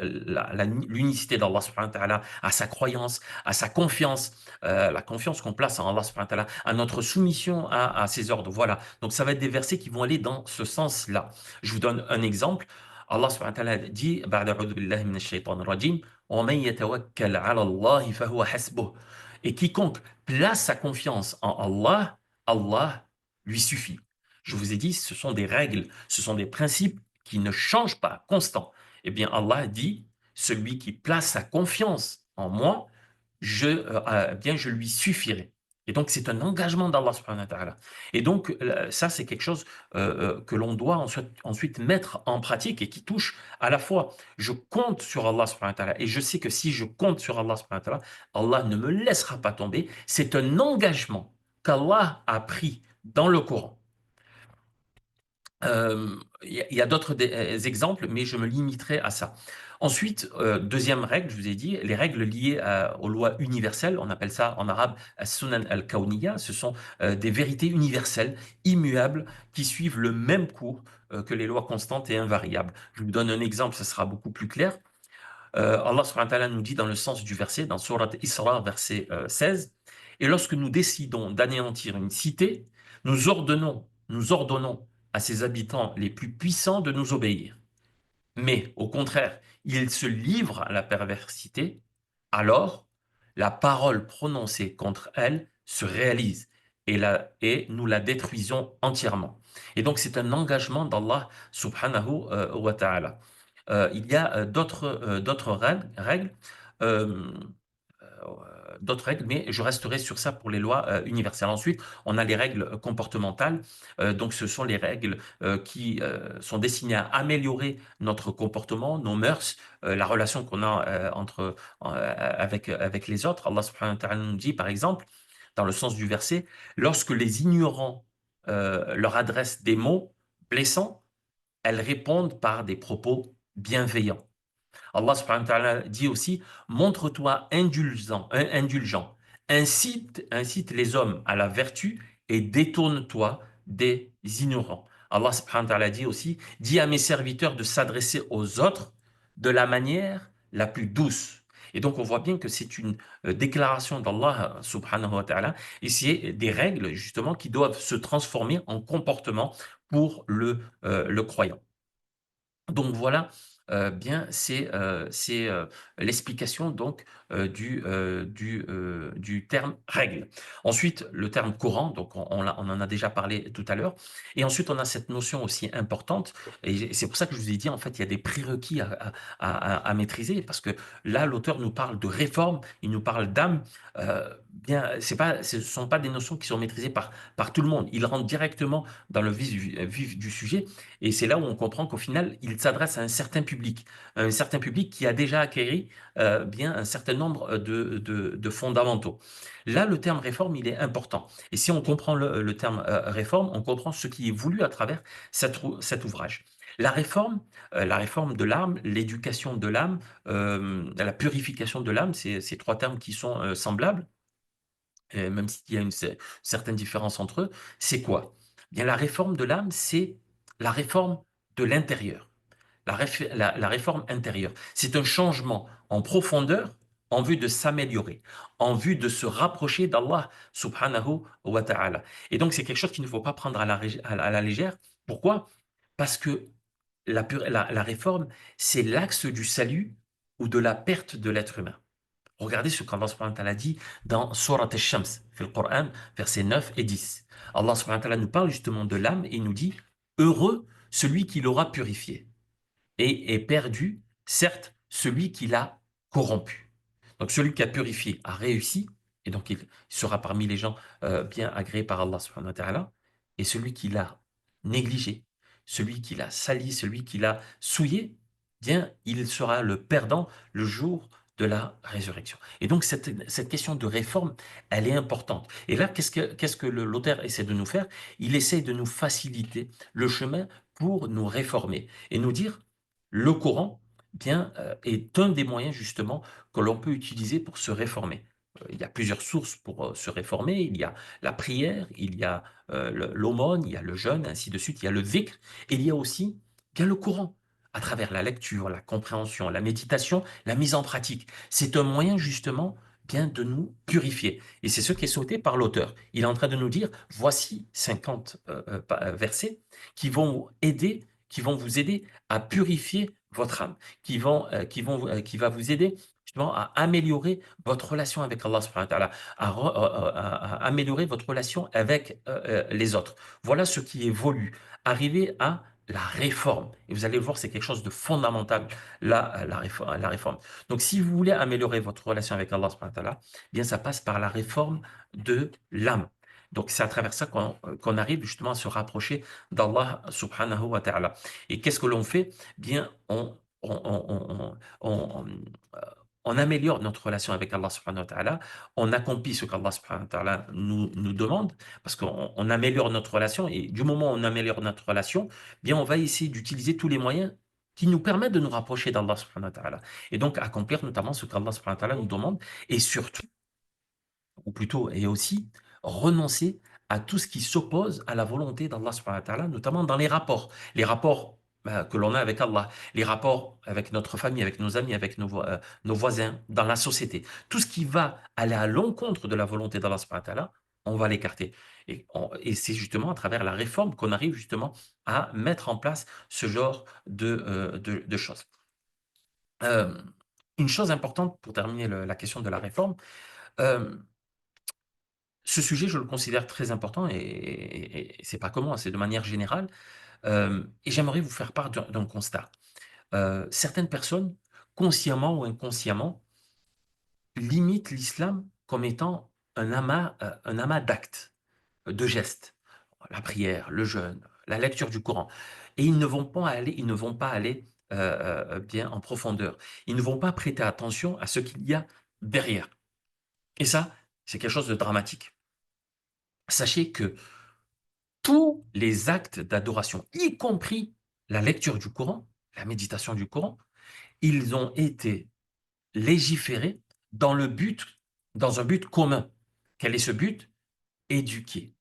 l'unicité d'Allah subhanahu wa ta'ala, à sa croyance, à sa confiance, la confiance qu'on place en Allah subhanahu wa ta'ala, à notre soumission à ses ordres. Voilà. Donc, ça va être des versets qui vont aller dans ce sens-là. Je vous donne un exemple. Allah subhanahu wa ta'ala dit, بعد أعوذ بالله من الشيطان الرجيم, ومن يتوكل على الله فهو حسبه. Et quiconque place sa confiance en Allah, Allah lui suffit. Je vous ai dit, ce sont des règles, ce sont des principes qui ne changent pas, constants. Eh bien, Allah dit, celui qui place sa confiance en moi, je lui suffirai. Et donc, c'est un engagement d'Allah subhanahu wa ta'ala. Et donc, ça, c'est quelque chose que l'on doit ensuite mettre en pratique et qui touche à la fois, je compte sur Allah subhanahu wa ta'ala et je sais que si je compte sur Allah subhanahu wa ta'ala, Allah ne me laissera pas tomber. C'est un engagement qu'Allah a pris dans le Coran. Il y a d'autres exemples, mais je me limiterai à ça. Ensuite, deuxième règle, je vous ai dit, les règles liées aux lois universelles, on appelle ça en arabe as-sunan al-kawniyya, ce sont des vérités universelles, immuables, qui suivent le même cours que les lois constantes et invariables. Je vous donne un exemple, ce sera beaucoup plus clair. Allah subhanahu wa ta'ala nous dit dans le sens du verset, dans Surat Isra, verset 16, et lorsque nous décidons d'anéantir une cité, nous ordonnons à ses habitants les plus puissants de nous obéir. Mais au contraire, ils se livrent à la perversité, alors la parole prononcée contre elle se réalise et nous la détruisons entièrement. Et donc c'est un engagement d'Allah subhanahu wa ta'ala. Il y a d'autres règles, euh, d'autres règles, mais je resterai sur ça pour les lois universelles. Ensuite, on a les règles comportementales. Donc, ce sont les règles qui sont destinées à améliorer notre comportement, nos mœurs, la relation qu'on a avec les autres. Allah subhanahu wa ta'ala nous dit, par exemple, dans le sens du verset, lorsque les ignorants leur adressent des mots blessants, elles répondent par des propos bienveillants. Allah subhanahu wa ta'ala dit aussi, montre-toi indulgent, incite les hommes à la vertu et détourne-toi des ignorants. Allah subhanahu wa ta'ala dit aussi, dis à mes serviteurs de s'adresser aux autres de la manière la plus douce. Et donc on voit bien que c'est une déclaration d'Allah subhanahu wa ta'ala et c'est des règles justement qui doivent se transformer en comportement pour le croyant. Donc voilà, bien, c'est l'explication donc du terme règle. Ensuite, le terme Coran, donc on en a déjà parlé tout à l'heure. Et ensuite, on a cette notion aussi importante, et c'est pour ça que je vous ai dit, en fait, il y a des prérequis à maîtriser, parce que là, l'auteur nous parle de réforme, il nous parle d'âme. Bien, ce ne sont pas des notions qui sont maîtrisées par tout le monde. Il rentre directement dans le vif du sujet. Et c'est là où on comprend qu'au final, il s'adresse à un certain public qui a déjà acquéri bien un certain nombre de fondamentaux. Là, le terme réforme, il est important. Et si on comprend le terme réforme, on comprend ce qui est voulu à travers cet ouvrage. La réforme de l'âme, l'éducation de l'âme, la purification de l'âme, c'est ces trois termes qui sont semblables, même s'il y a une certaine différence entre eux, c'est quoi? Bien, la réforme de l'âme, c'est la réforme de l'intérieur, la réforme intérieure. C'est un changement en profondeur en vue de s'améliorer, en vue de se rapprocher d'Allah subhanahu wa ta'ala. Et donc, c'est quelque chose qu'il ne faut pas prendre à la légère, Pourquoi? Parce que la réforme, c'est l'axe du salut ou de la perte de l'être humain. Regardez ce qu'Allah subhanahu wa ta'ala dit dans Surat al-Shams, dans le Coran, versets 9 et 10. Allah subhanahu wa ta'ala nous parle justement de l'âme et il nous dit, heureux celui qui l'aura purifié et est perdu, certes, celui qui l'a corrompu. Donc celui qui a purifié a réussi, et donc il sera parmi les gens bien agréés par Allah subhanahu wa ta'ala, et celui qui l'a négligé, celui qui l'a sali, celui qui l'a souillé, bien il sera le perdant le jour de la résurrection. Et donc cette question de réforme, elle est importante. Et là, qu'est-ce que l'auteur essaie de nous faire? Il essaie de nous faciliter le chemin pour nous réformer et nous dire, le Coran, bien, est un des moyens justement que l'on peut utiliser pour se réformer. Il y a plusieurs sources pour se réformer. Il y a la prière, il y a l'aumône, il y a le jeûne, ainsi de suite. Il y a le dhikr. Et il y a aussi bien le Coran, à travers la lecture, la compréhension, la méditation, la mise en pratique. C'est un moyen justement bien de nous purifier. Et c'est ce qui est sauté par l'auteur. Il est en train de nous dire, voici 50 versets qui vont vous aider à purifier votre âme, qui va vous aider justement à améliorer votre relation avec Allah subhanahu wa ta'ala, à améliorer votre relation avec les autres. Voilà ce qui évolue. Arriver à la réforme. Et vous allez voir, c'est quelque chose de fondamental, la réforme. Donc, si vous voulez améliorer votre relation avec Allah subhanahu wa ta'ala, eh bien, ça passe par la réforme de l'âme. Donc, c'est à travers ça qu'on arrive justement à se rapprocher d'Allah subhanahu wa ta'ala. Et qu'est-ce que l'on fait? Bien, on, euh, on améliore notre relation avec Allah subhanahu wa ta'ala, on accomplit ce qu'Allah subhanahu wa ta'ala nous demande, parce qu'on améliore notre relation, et du moment où on améliore notre relation, bien, on va essayer d'utiliser tous les moyens qui nous permettent de nous rapprocher d'Allah subhanahu wa ta'ala. Et donc, accomplir notamment ce qu'Allah subhanahu wa ta'ala nous demande, et surtout, ou plutôt, et aussi, renoncer à tout ce qui s'oppose à la volonté d'Allah subhanahu wa ta'ala, notamment dans les rapports que l'on a avec Allah, les rapports avec notre famille, avec nos amis, avec nos voisins, dans la société. Tout ce qui va aller à l'encontre de la volonté d'Allah subhanahu wa ta'ala, on va l'écarter. Et c'est justement à travers la réforme qu'on arrive justement à mettre en place ce genre de choses. Euh, une chose importante pour terminer la question de la réforme, euh, ce sujet, je le considère très important et c'est pas que moi, c'est de manière générale. Et j'aimerais vous faire part d'un constat. Certaines personnes, consciemment ou inconsciemment, limitent l'islam comme étant un amas d'actes, de gestes, la prière, le jeûne, la lecture du Coran. Et ils ne vont pas aller bien en profondeur. Ils ne vont pas prêter attention à ce qu'il y a derrière. Et ça, c'est quelque chose de dramatique. Sachez que tous les actes d'adoration, y compris la lecture du Coran, la méditation du Coran, ils ont été légiférés dans dans un but commun. Quel est ce but? Éduquer,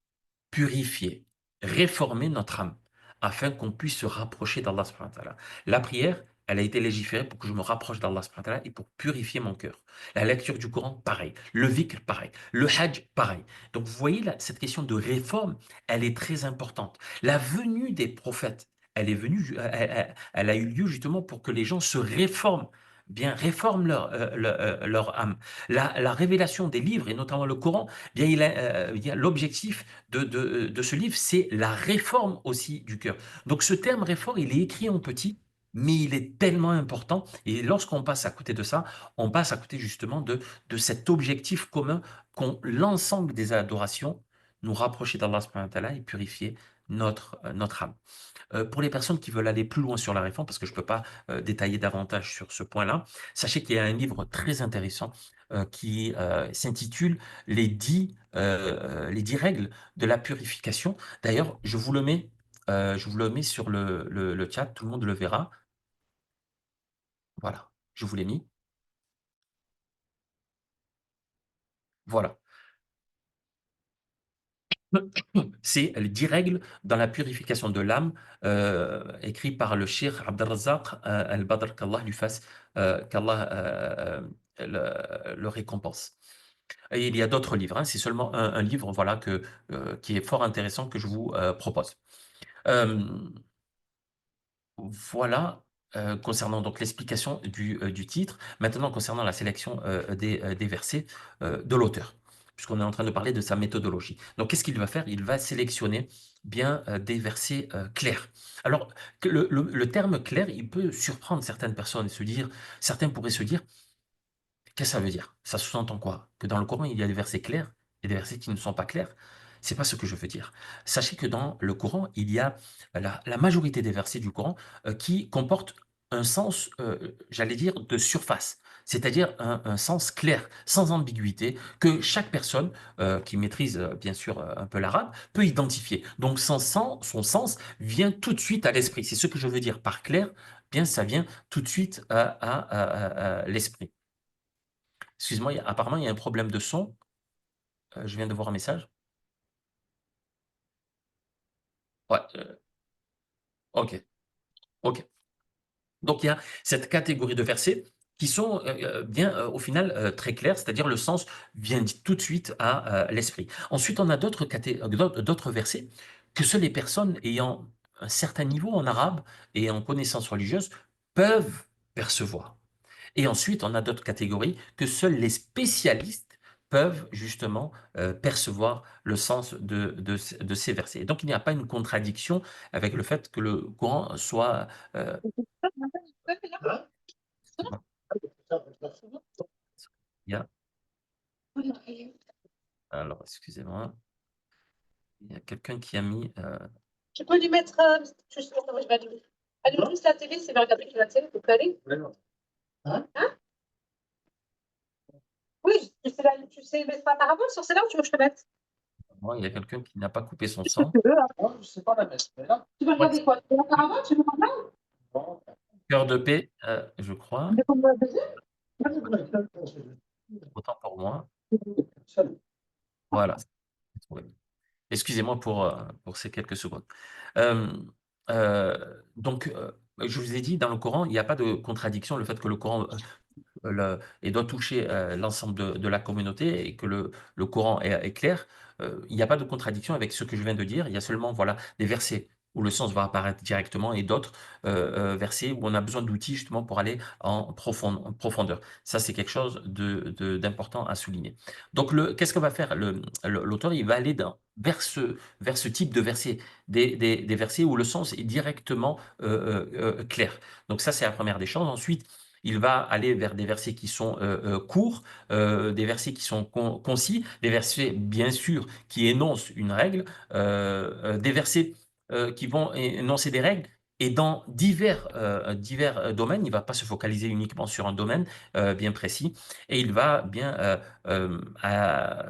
purifier, réformer notre âme, afin qu'on puisse se rapprocher d'Allah subhanahu wa ta'ala. La prière, elle a été légiférée pour que je me rapproche d'Allah subhanahu wa ta'ala et pour purifier mon cœur. La lecture du Coran, pareil. Le dhikr, pareil. Le hajj, pareil. Donc vous voyez, là, cette question de réforme, elle est très importante. La venue des prophètes, elle a eu lieu justement pour que les gens se réforment, bien réforment leur âme. La révélation des livres, et notamment le Coran, bien il y a l'objectif de ce livre, c'est la réforme aussi du cœur. Donc ce terme réforme, il est écrit en petit, mais il est tellement important. Et lorsqu'on passe à côté de ça, on passe à côté justement de cet objectif commun qu'ont l'ensemble des adorations, nous rapprocher d'Allah subhanahu wa ta'ala et purifier notre âme. Pour les personnes qui veulent aller plus loin sur la réforme, parce que je ne peux pas détailler davantage sur ce point-là, sachez qu'il y a un livre très intéressant qui s'intitule les 10 règles de la purification. D'ailleurs, je vous le mets sur le chat, tout le monde le verra. Voilà, je vous l'ai mis. Voilà. C'est les 10 règles dans la purification de l'âme, écrit par le Cheikh Abdelrazak Al-Badr, qu'Allah le récompense. Et il y a d'autres livres, hein, c'est seulement un livre voilà, qui est fort intéressant que je vous propose. Euh, Voilà concernant donc l'explication du titre. Maintenant, concernant la sélection des versets de l'auteur, puisqu'on est en train de parler de sa méthodologie. Donc, qu'est-ce qu'il va faire? Il va sélectionner bien des versets clairs. Alors, le terme clair, il peut surprendre certaines personnes et se dire, certains pourraient se dire, qu'est-ce que ça veut dire? Ça sous-entend quoi? Que dans le Coran, il y a des versets clairs et des versets qui ne sont pas clairs? C'est pas ce que je veux dire. Sachez que dans le Coran, il y a la majorité des versets du Coran qui comportent un sens, j'allais dire, de surface, c'est-à-dire un sens clair, sans ambiguïté, que chaque personne qui maîtrise bien sûr un peu l'arabe peut identifier. Donc son sens vient tout de suite à l'esprit. C'est ce que je veux dire par clair, bien ça vient tout de suite à l'esprit. Excuse-moi, apparemment, il y a un problème de son. Je viens de voir un message. Ouais, ok, ok. Donc, il y a cette catégorie de versets qui sont bien, au final, très clairs, c'est-à-dire le sens vient tout de suite à l'esprit. Ensuite, on a d'autres versets que seules les personnes ayant un certain niveau en arabe et en connaissance religieuse peuvent percevoir. Et ensuite, on a d'autres catégories que seuls les spécialistes peuvent justement percevoir le sens de ces versets. Donc, il n'y a pas une contradiction avec le fait que le Coran soit... il y a- alors, excusez-moi, il y a quelqu'un qui a mis... Tu peux lui mettre. Je sais pas comment je vais allumer. Allume plus la télé, c'est bien regarder la télé, vous allez. Hein? Oui, tu sais mettre un parabole sur celle-là ou tu veux que je te mette? moi, il y a quelqu'un qui n'a pas coupé son Ce que son. tu veux, hein. Je sais pas la mettre. Tu veux Ouais, regarder quoi? Tu veux la parabole? Tu veux en parler? cœur de paix, je crois, Tu veux qu'on me dise? autant pour moi. Voilà. Ouais. Excusez-moi pour ces quelques secondes. Euh, donc, je vous ai dit, dans le Coran, il n'y a pas de contradiction, le fait que le Coran et doit toucher l'ensemble de la communauté et que le Coran est clair, il n'y a pas de contradiction avec ce que je viens de dire. Il y a seulement voilà, des versets où le sens va apparaître directement et d'autres versets où on a besoin d'outils justement pour aller en profondeur. Ça, c'est quelque chose d'important à souligner. Donc, qu'est-ce que va faire l'auteur? Il va aller vers ce type de versets, des versets où le sens est directement clair. Donc, ça, c'est la première des choses. Ensuite, il va aller vers des versets qui sont courts, des versets qui sont concis, des versets, bien sûr, qui énoncent une règle, des versets qui vont énoncer des règles. Et dans divers domaines, il ne va pas se focaliser uniquement sur un domaine bien précis, et il va bien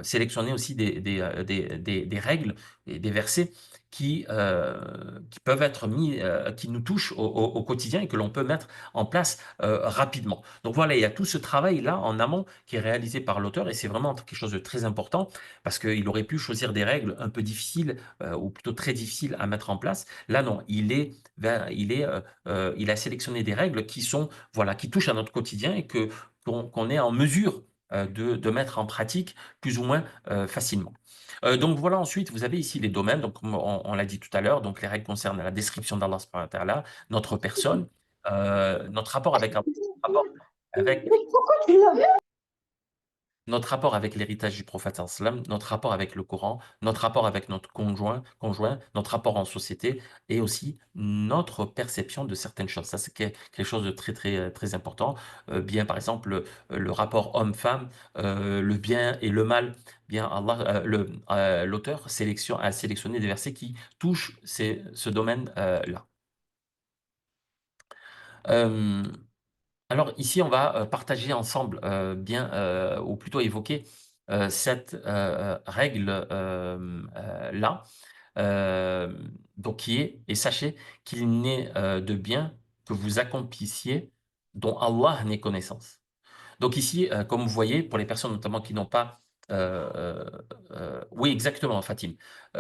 sélectionner aussi des règles et des versets qui peuvent être mis, qui nous touchent au quotidien et que l'on peut mettre en place rapidement. Donc voilà, il y a tout ce travail-là en amont qui est réalisé par l'auteur et c'est vraiment quelque chose de très important parce qu'il aurait pu choisir des règles un peu difficiles ou plutôt très difficiles à mettre en place. Là, non, il a sélectionné des règles qui sont, voilà, qui touchent à notre quotidien et qu'on est en mesure de mettre en pratique plus ou moins facilement. Donc voilà, ensuite, vous avez ici les domaines, donc comme on l'a dit tout à l'heure, donc les règles concernent la description d'Allah subhanahu wa ta'ala, notre personne, notre rapport avec Allah, rapport avec Mais pourquoi tu l'as? notre rapport avec l'héritage du prophète sallam, notre rapport avec le Coran, notre rapport avec notre conjoint, notre rapport en société et aussi notre perception de certaines choses. Ça, c'est quelque chose de très, très, très important. Bien, par exemple, le rapport homme-femme, le bien et le mal. Bien, l'auteur a sélectionné des versets qui touchent ce domaine-là. Alors ici, on va partager ensemble, ou plutôt évoquer cette règle là, donc qui est, et sachez qu'il n'est de bien que vous accomplissiez dont Allah n'ait connaissance. Donc ici, comme vous voyez, pour les personnes notamment qui n'ont pas... oui, exactement, Fatim.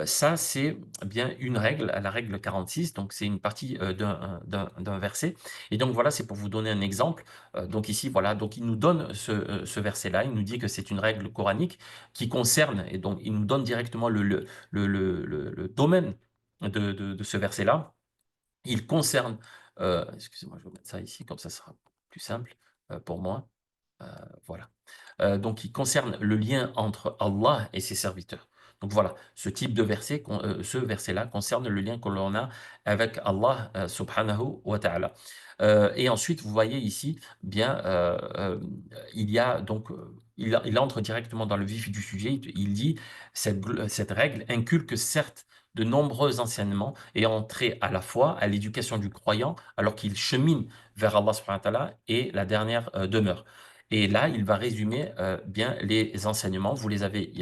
Ça, c'est bien une règle, la règle 46. Donc c'est une partie d'un verset. Et donc voilà, c'est pour vous donner un exemple. Donc ici, voilà, donc il nous donne ce verset-là. Il nous dit que c'est une règle coranique qui concerne, et donc il nous donne directement le domaine de ce verset-là, il concerne, excusez-moi, je vais mettre ça ici, comme ça sera plus simple pour moi. Euh, voilà. Donc, il concerne le lien entre Allah et ses serviteurs. Donc voilà, ce type de verset, ce verset-là concerne le lien que l'on a avec Allah subhanahu wa ta'ala. Et ensuite, vous voyez ici, bien, il y a donc, il entre directement dans le vif du sujet. Il dit, cette règle inculque certes de nombreux enseignements et entrer à la fois à l'éducation du croyant alors qu'il chemine vers Allah subhanahu wa ta'ala et la dernière demeure. Et là, il va résumer bien les enseignements. Vous les avez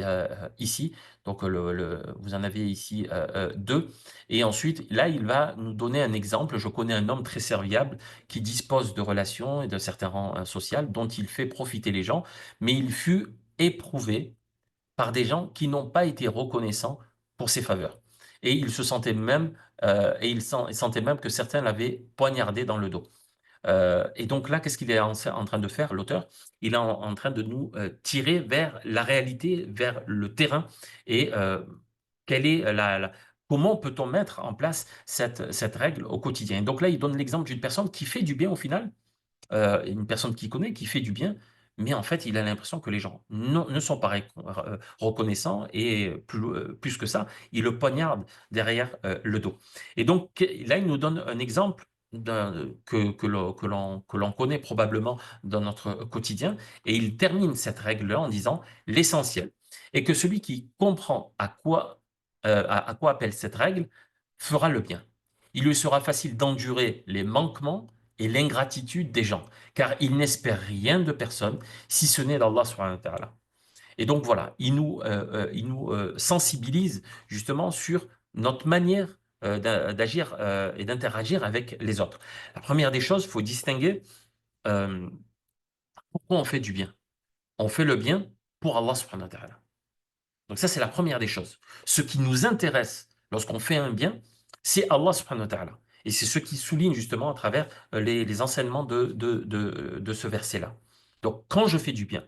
ici. Donc, vous en avez ici deux. Et ensuite, là, il va nous donner un exemple. Je connais un homme très serviable qui dispose de relations et de certains rangs sociaux dont il fait profiter les gens, mais il fut éprouvé par des gens qui n'ont pas été reconnaissants pour ses faveurs. Et il se sentait même, il sentait même que certains l'avaient poignardé dans le dos. Et donc là, qu'est-ce qu'il est en train de faire, l'auteur? Il est en train de nous tirer vers la réalité, vers le terrain, et quelle est comment peut-on mettre en place cette règle au quotidien? Et donc là, il donne l'exemple d'une personne qui fait du bien au final, une personne qu'il connaît, qui fait du bien, mais en fait, il a l'impression que les gens ne sont pas reconnaissants et plus que ça, il le poignarde derrière le dos. Et donc là, il nous donne un exemple que l'on connaît probablement dans notre quotidien, et il termine cette règle-là en disant l'essentiel est que celui qui comprend à quoi appelle cette règle fera le bien. Il lui sera facile d'endurer les manquements et l'ingratitude des gens, car ils n'espèrent rien de personne si ce n'est d'Allah subhanahu wa ta'ala. Et donc voilà, il nous sensibilise justement sur notre manière d'agir et d'interagir avec les autres. La première des choses, il faut distinguer euh, pourquoi on fait du bien. On fait le bien pour Allah subhanahu wa ta'ala. Donc ça, c'est la première des choses. Ce qui nous intéresse lorsqu'on fait un bien, c'est Allah subhanahu wa ta'ala. Et c'est ce qui souligne justement à travers les enseignements de ce verset-là. Donc quand je fais du bien,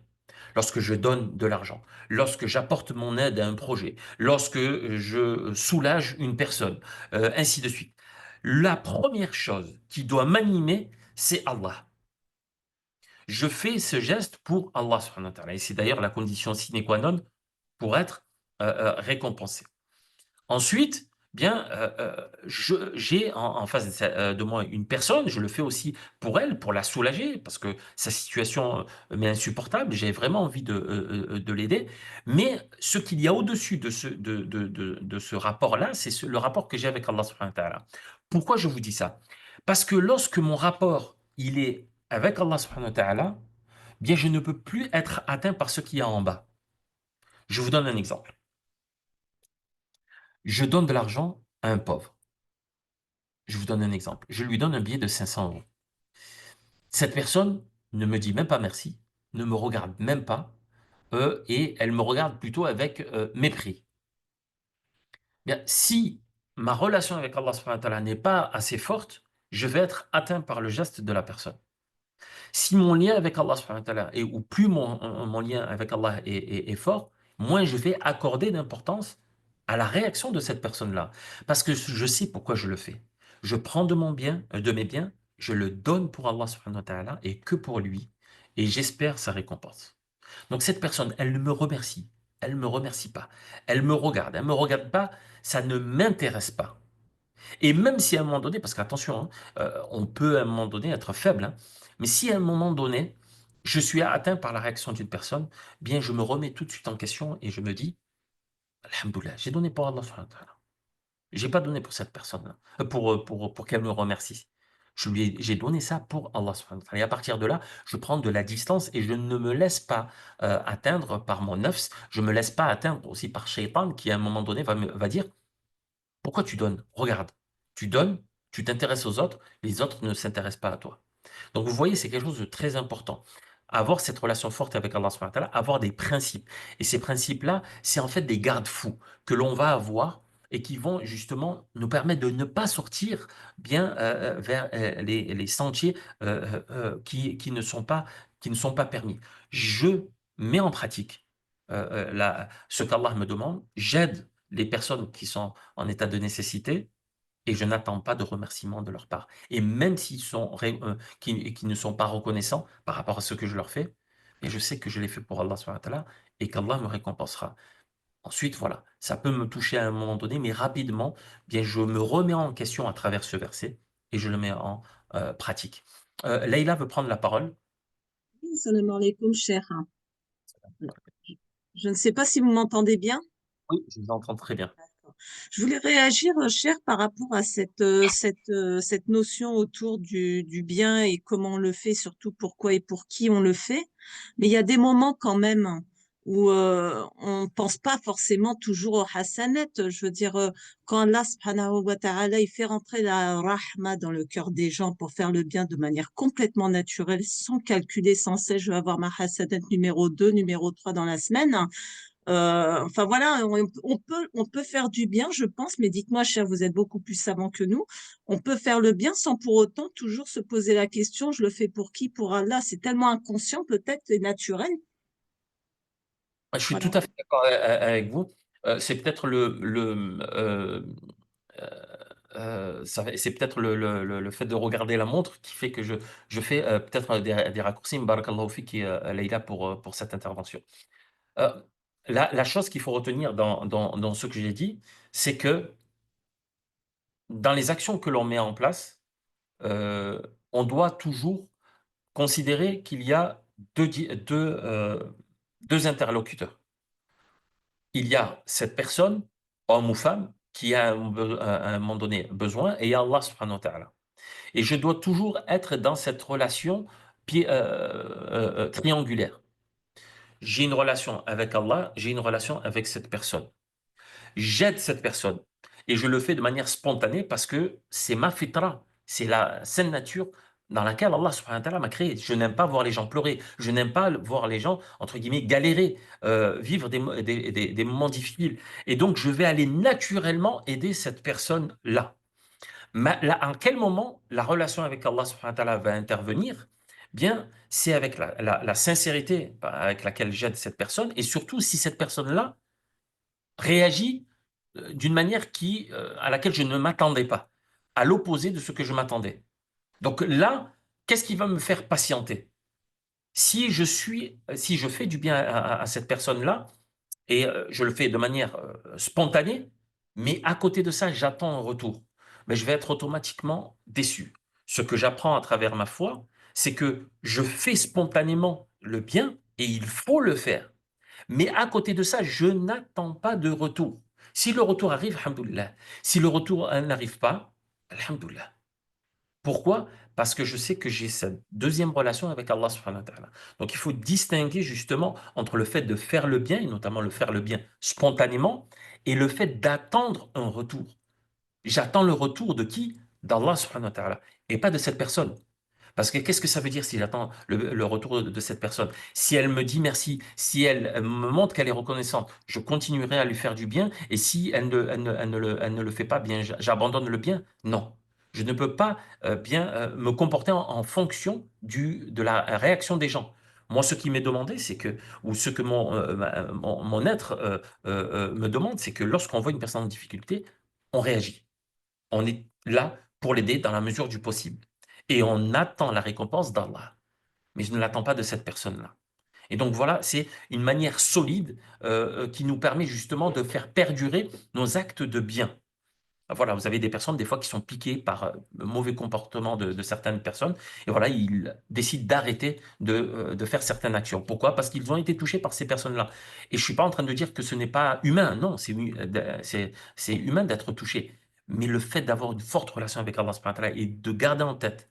lorsque je donne de l'argent, lorsque j'apporte mon aide à un projet, lorsque je soulage une personne, ainsi de suite, la première chose qui doit m'animer, c'est Allah. Je fais ce geste pour Allah subhanahu wa ta'ala. Et c'est d'ailleurs la condition sine qua non pour être récompensé. Ensuite, bien, j'ai en face de moi une personne, je le fais aussi pour elle, pour la soulager, parce que sa situation m'est insupportable, j'ai vraiment envie de l'aider. Mais ce qu'il y a au-dessus de ce rapport-là, c'est le rapport que j'ai avec Allah subhanahu wa ta'ala. Pourquoi je vous dis ça? Parce que lorsque mon rapport, il est avec Allah subhanahu wa ta'ala, bien, je ne peux plus être atteint par ce qu'il y a en bas. Je vous donne un exemple. Je donne de l'argent à un pauvre. Je vous donne un exemple. Je lui donne un billet de 500 euros. Cette personne ne me dit même pas merci, ne me regarde même pas, et elle me regarde plutôt avec mépris. Bien, si ma relation avec Allah subhanahu wa ta'ala n'est pas assez forte, je vais être atteint par le geste de la personne. Si mon lien avec Allah subhanahu wa ta'ala ou plus mon lien avec Allah est fort, moins je vais accorder d'importance à la réaction de cette personne-là. Parce que je sais pourquoi je le fais. Je prends de mon bien, de mes biens, je le donne pour Allah subhanahu wa ta'ala et que pour lui, et j'espère sa récompense. Donc cette personne, elle ne me remercie, elle ne me remercie pas, elle me regarde pas, ça ne m'intéresse pas. Et même si à un moment donné, parce qu'attention, hein, on peut à un moment donné être faible, hein, mais si à un moment donné, je suis atteint par la réaction d'une personne, bien je me remets tout de suite en question et je me dis, Alhamdoulilah, j'ai donné pour Allah subhanahu wa ta'ala. J'ai pas donné pour cette personne-là, pour qu'elle me remercie. J'ai donné ça pour Allah subhanahu wa ta'ala. Et à partir de là, je prends de la distance et je ne me laisse pas atteindre par mon nafs, je me laisse pas atteindre aussi par Shaitan qui à un moment donné va dire, pourquoi tu donnes? Regarde, tu donnes, tu t'intéresses aux autres, les autres ne s'intéressent pas à toi. Donc vous voyez, c'est quelque chose de très important. Avoir cette relation forte avec Allah subhanahu wa ta'ala, avoir des principes. Et ces principes-là, c'est en fait des garde-fous que l'on va avoir et qui vont justement nous permettre de ne pas sortir bien vers les sentiers qui ne sont pas permis. Je mets en pratique ce qu'Allah me demande, j'aide les personnes qui sont en état de nécessité et je n'attends pas de remerciement de leur part. Et même qui ne sont pas reconnaissants par rapport à ce que je leur fais, mais je sais que je l'ai fait pour Allah subhanahu wa ta'ala et qu'Allah me récompensera. Ensuite, voilà, ça peut me toucher à un moment donné, mais rapidement, bien, je me remets en question à travers ce verset et je le mets en pratique. Leïla veut prendre la parole. Salam alaikum, cher. Je ne sais pas si vous m'entendez bien. Oui, je vous entends très bien. Je voulais réagir, cher, par rapport à cette notion autour du bien et comment on le fait, surtout pourquoi et pour qui on le fait. Mais il y a des moments quand même où on pense pas forcément toujours au hasanet. Je veux dire, quand Allah subhanahu wa ta'ala, il fait rentrer la rahma dans le cœur des gens pour faire le bien de manière complètement naturelle, sans calculer, sans cesse, je vais avoir ma hasanet numéro 2, numéro 3 dans la semaine. Enfin voilà, on peut faire du bien, je pense, mais dites-moi, cher, vous êtes beaucoup plus savant que nous. On peut faire le bien sans pour autant toujours se poser la question, je le fais pour qui? Pour Allah. C'est tellement inconscient peut-être et naturel. Je suis tout Voilà. à fait d'accord avec vous. C'est peut-être c'est peut-être le fait de regarder la montre qui fait que je fais peut-être des raccourcis. Barakallahu fiki, Leïla, pour cette intervention. Euh, la chose qu'il faut retenir dans ce que j'ai dit, c'est que dans les actions que l'on met en place, euh, on doit toujours considérer qu'il y a deux interlocuteurs. Il y a cette personne, homme ou femme, qui a à un moment donné besoin, et il y a Allah subhanahu wa ta'ala. Et je dois toujours être dans cette relation triangulaire. J'ai une relation avec Allah, j'ai une relation avec cette personne. J'aide cette personne. Et je le fais de manière spontanée parce que c'est ma fitra, c'est la saine nature dans laquelle Allah subhanahu wa ta'ala m'a créé. Je n'aime pas voir les gens pleurer, je n'aime pas voir les gens, entre guillemets, galérer, vivre des moments difficiles. Et donc, je vais aller naturellement aider cette personne-là. À quel moment la relation avec Allah subhanahu wa ta'ala va intervenir? Bien, c'est avec la sincérité avec laquelle j'aide cette personne et surtout si cette personne-là réagit d'une manière à laquelle je ne m'attendais pas, à l'opposé de ce que je m'attendais. Donc là, qu'est-ce qui va me faire patienter? Si je fais du bien à cette personne-là, et je le fais de manière spontanée, mais à côté de ça, j'attends un retour. Mais je vais être automatiquement déçu. Ce que j'apprends à travers ma foi, c'est que je fais spontanément le bien et il faut le faire. Mais à côté de ça, je n'attends pas de retour. Si le retour arrive, alhamdoulilah. Si le retour n'arrive pas, alhamdoulilah. Pourquoi? Parce que je sais que j'ai cette deuxième relation avec Allah subhanahu wa ta'ala. Donc il faut distinguer justement entre le fait de faire le bien, et notamment le faire le bien spontanément, et le fait d'attendre un retour. J'attends le retour de qui? D'Allah subhanahu wa ta'ala, et pas de cette personne. Parce que qu'est-ce que ça veut dire si j'attends le retour de cette personne? Si elle me dit merci, si elle me montre qu'elle est reconnaissante, je continuerai à lui faire du bien. Et si elle ne le fait pas, bien, j'abandonne le bien. Non. Je ne peux pas bien me comporter en fonction de la réaction des gens. Moi, ce qui m'est demandé, c'est que, ou ce que mon être me demande, c'est que lorsqu'on voit une personne en difficulté, on réagit. On est là pour l'aider dans la mesure du possible. Et on attend la récompense d'Allah. Mais je ne l'attends pas de cette personne-là. Et donc voilà, c'est une manière solide qui nous permet justement de faire perdurer nos actes de bien. Voilà, vous avez des personnes des fois qui sont piquées par le mauvais comportement de certaines personnes et voilà, ils décident d'arrêter de faire certaines actions. Pourquoi? Parce qu'ils ont été touchés par ces personnes-là. Et je suis pas en train de dire que ce n'est pas humain, non, c'est humain d'être touché. Mais le fait d'avoir une forte relation avec Allah subhanahu wa ta'ala et de garder en tête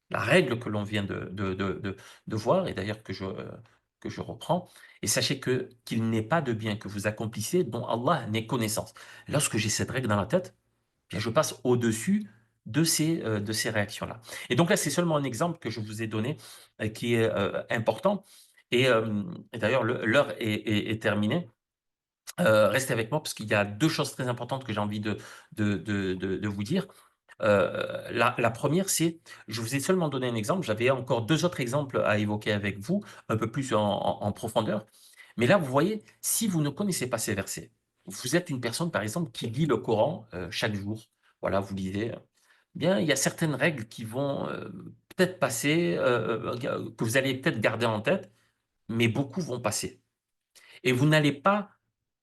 la règle que l'on vient de voir, et d'ailleurs que je reprends, et sachez qu'il n'est pas de bien que vous accomplissez dont Allah n'ait connaissance. Lorsque j'ai cette règle dans la tête, bien, je passe au-dessus de ces réactions-là. Et donc là, c'est seulement un exemple que je vous ai donné qui est important. Et d'ailleurs, l'heure est terminée. Restez avec moi parce qu'il y a deux choses très importantes que j'ai envie de vous dire. La première, c'est, je vous ai seulement donné un exemple, j'avais encore deux autres exemples à évoquer avec vous, un peu plus en profondeur. Mais là, vous voyez, si vous ne connaissez pas ces versets, vous êtes une personne, par exemple, qui lit le Coran chaque jour. Voilà, vous lisez. Bien, il y a certaines règles qui vont peut-être passer, que vous allez peut-être garder en tête, mais beaucoup vont passer. Et vous n'allez pas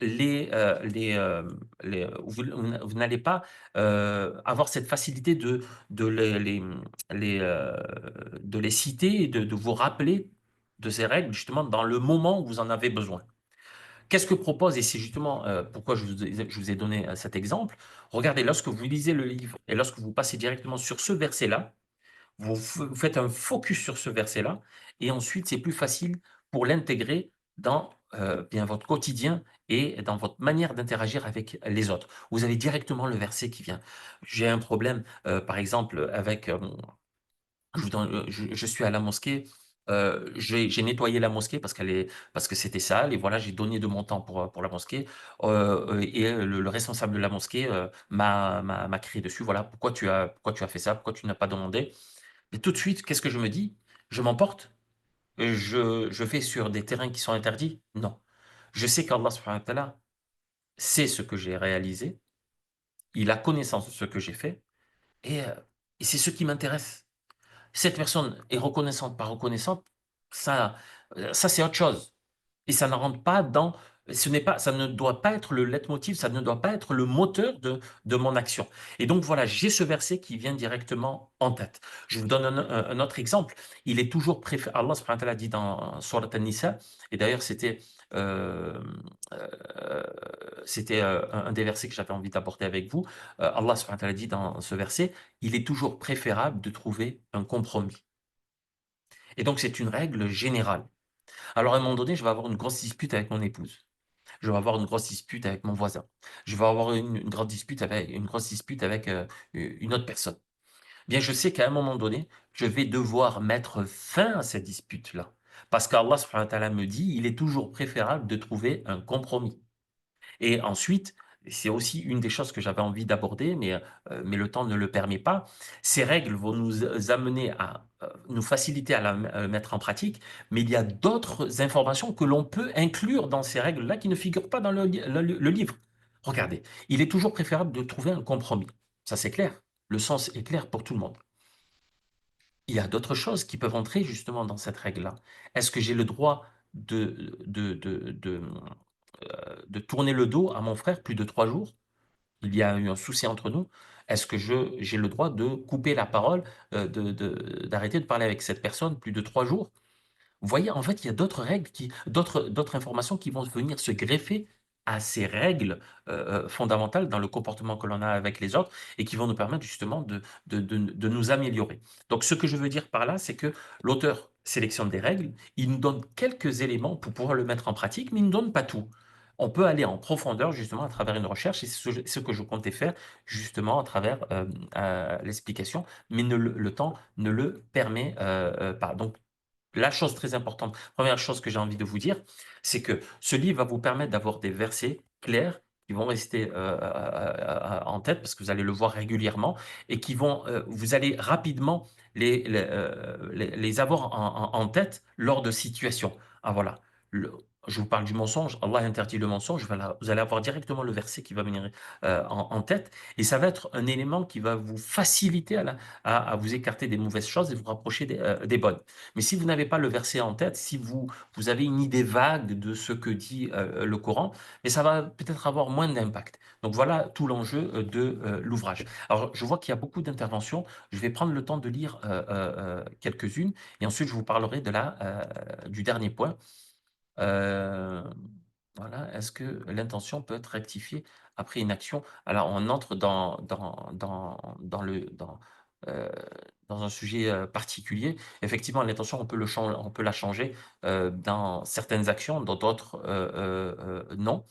vous n'allez pas avoir cette facilité de de les citer et de vous rappeler de ces règles, justement, dans le moment où vous en avez besoin. Qu'est-ce que propose, et c'est justement pourquoi je vous ai donné cet exemple, regardez, lorsque vous lisez le livre et lorsque vous passez directement sur ce verset-là, vous faites un focus sur ce verset-là, et ensuite, c'est plus facile pour l'intégrer dans bien votre quotidien et dans votre manière d'interagir avec les autres. Vous avez directement le verset qui vient. J'ai un problème, par exemple, avec je suis à la mosquée, j'ai nettoyé la mosquée parce que c'était sale, et voilà, j'ai donné de mon temps pour la mosquée, et le responsable de la mosquée m'a crié dessus. Voilà, pourquoi tu as fait ça, pourquoi tu n'as pas demandé. Et tout de suite, qu'est-ce que je me dis? Je m'emporte, je vais sur des terrains qui sont interdits? Non. Je sais qu'Allah subhanahu wa ta'ala sait ce que j'ai réalisé, il a connaissance de ce que j'ai fait, et, euh, et c'est ce qui m'intéresse. Cette personne est reconnaissante, pas reconnaissante, ça, ça c'est autre chose. Et ça ne rentre pas dans, ça ne doit pas être le leitmotiv, ça ne doit pas être le moteur de mon action. Et donc voilà, j'ai ce verset qui vient directement en tête. Je vous donne un autre exemple. Il est toujours préféré, Allah subhanahu wa ta'ala dit dans Surat An-Nisa, et d'ailleurs euh, euh, c'était un des versets que j'avais envie d'apporter avec vous. Allah subhanahu wa ta'ala dit dans ce verset, il est toujours préférable de trouver un compromis. Et donc c'est une règle générale. Alors à un moment donné, je vais avoir une grosse dispute avec mon épouse. Je vais avoir une grosse dispute avec mon voisin. Je vais avoir une grosse dispute avec une autre personne. Bien, je sais qu'à un moment donné, je vais devoir mettre fin à cette dispute-là. Parce qu'Allah subhanahu wa ta'ala me dit, il est toujours préférable de trouver un compromis. Et ensuite, c'est aussi une des choses que j'avais envie d'aborder, mais le temps ne le permet pas. Ces règles vont nous amener à nous faciliter à la mettre en pratique, mais il y a d'autres informations que l'on peut inclure dans ces règles-là qui ne figurent pas dans le livre. Regardez, il est toujours préférable de trouver un compromis. Ça, c'est clair. Le sens est clair pour tout le monde. Il y a d'autres choses qui peuvent entrer justement dans cette règle-là. Est-ce que j'ai le droit de tourner le dos à mon frère plus de 3 jours? Il y a eu un souci entre nous. Est-ce que j'ai le droit de couper la parole, d'arrêter de parler avec cette personne plus de 3 jours? Vous voyez, en fait, il y a d'autres règles d'autres informations qui vont venir se greffer à ces règles fondamentales dans le comportement que l'on a avec les autres, et qui vont nous permettre justement de nous améliorer. Donc, ce que je veux dire par là, c'est que l'auteur sélectionne des règles, il nous donne quelques éléments pour pouvoir le mettre en pratique, mais il ne nous donne pas tout. On peut aller en profondeur justement à travers une recherche, et c'est ce que je comptais faire justement à travers l'explication, mais le temps ne le permet pas. Donc, la chose très importante, première chose que j'ai envie de vous dire, c'est que ce livre va vous permettre d'avoir des versets clairs qui vont rester en tête, parce que vous allez le voir régulièrement, et vous allez rapidement les avoir en tête lors de situations. Ah voilà, je vous parle du mensonge, Allah interdit le mensonge, vous allez avoir directement le verset qui va venir en tête, et ça va être un élément qui va vous faciliter à vous écarter des mauvaises choses et vous rapprocher des bonnes. Mais si vous n'avez pas le verset en tête, si vous avez une idée vague de ce que dit le Coran, mais ça va peut-être avoir moins d'impact. Donc voilà tout l'enjeu de l'ouvrage. Alors je vois qu'il y a beaucoup d'interventions. Je vais prendre le temps de lire quelques-unes, et ensuite je vous parlerai du dernier point. Euh, voilà, est-ce que l'intention peut être rectifiée après une action? Alors, on entre euh, dans un sujet particulier. Effectivement, l'intention, on peut la changer dans certaines actions, dans d'autres, non.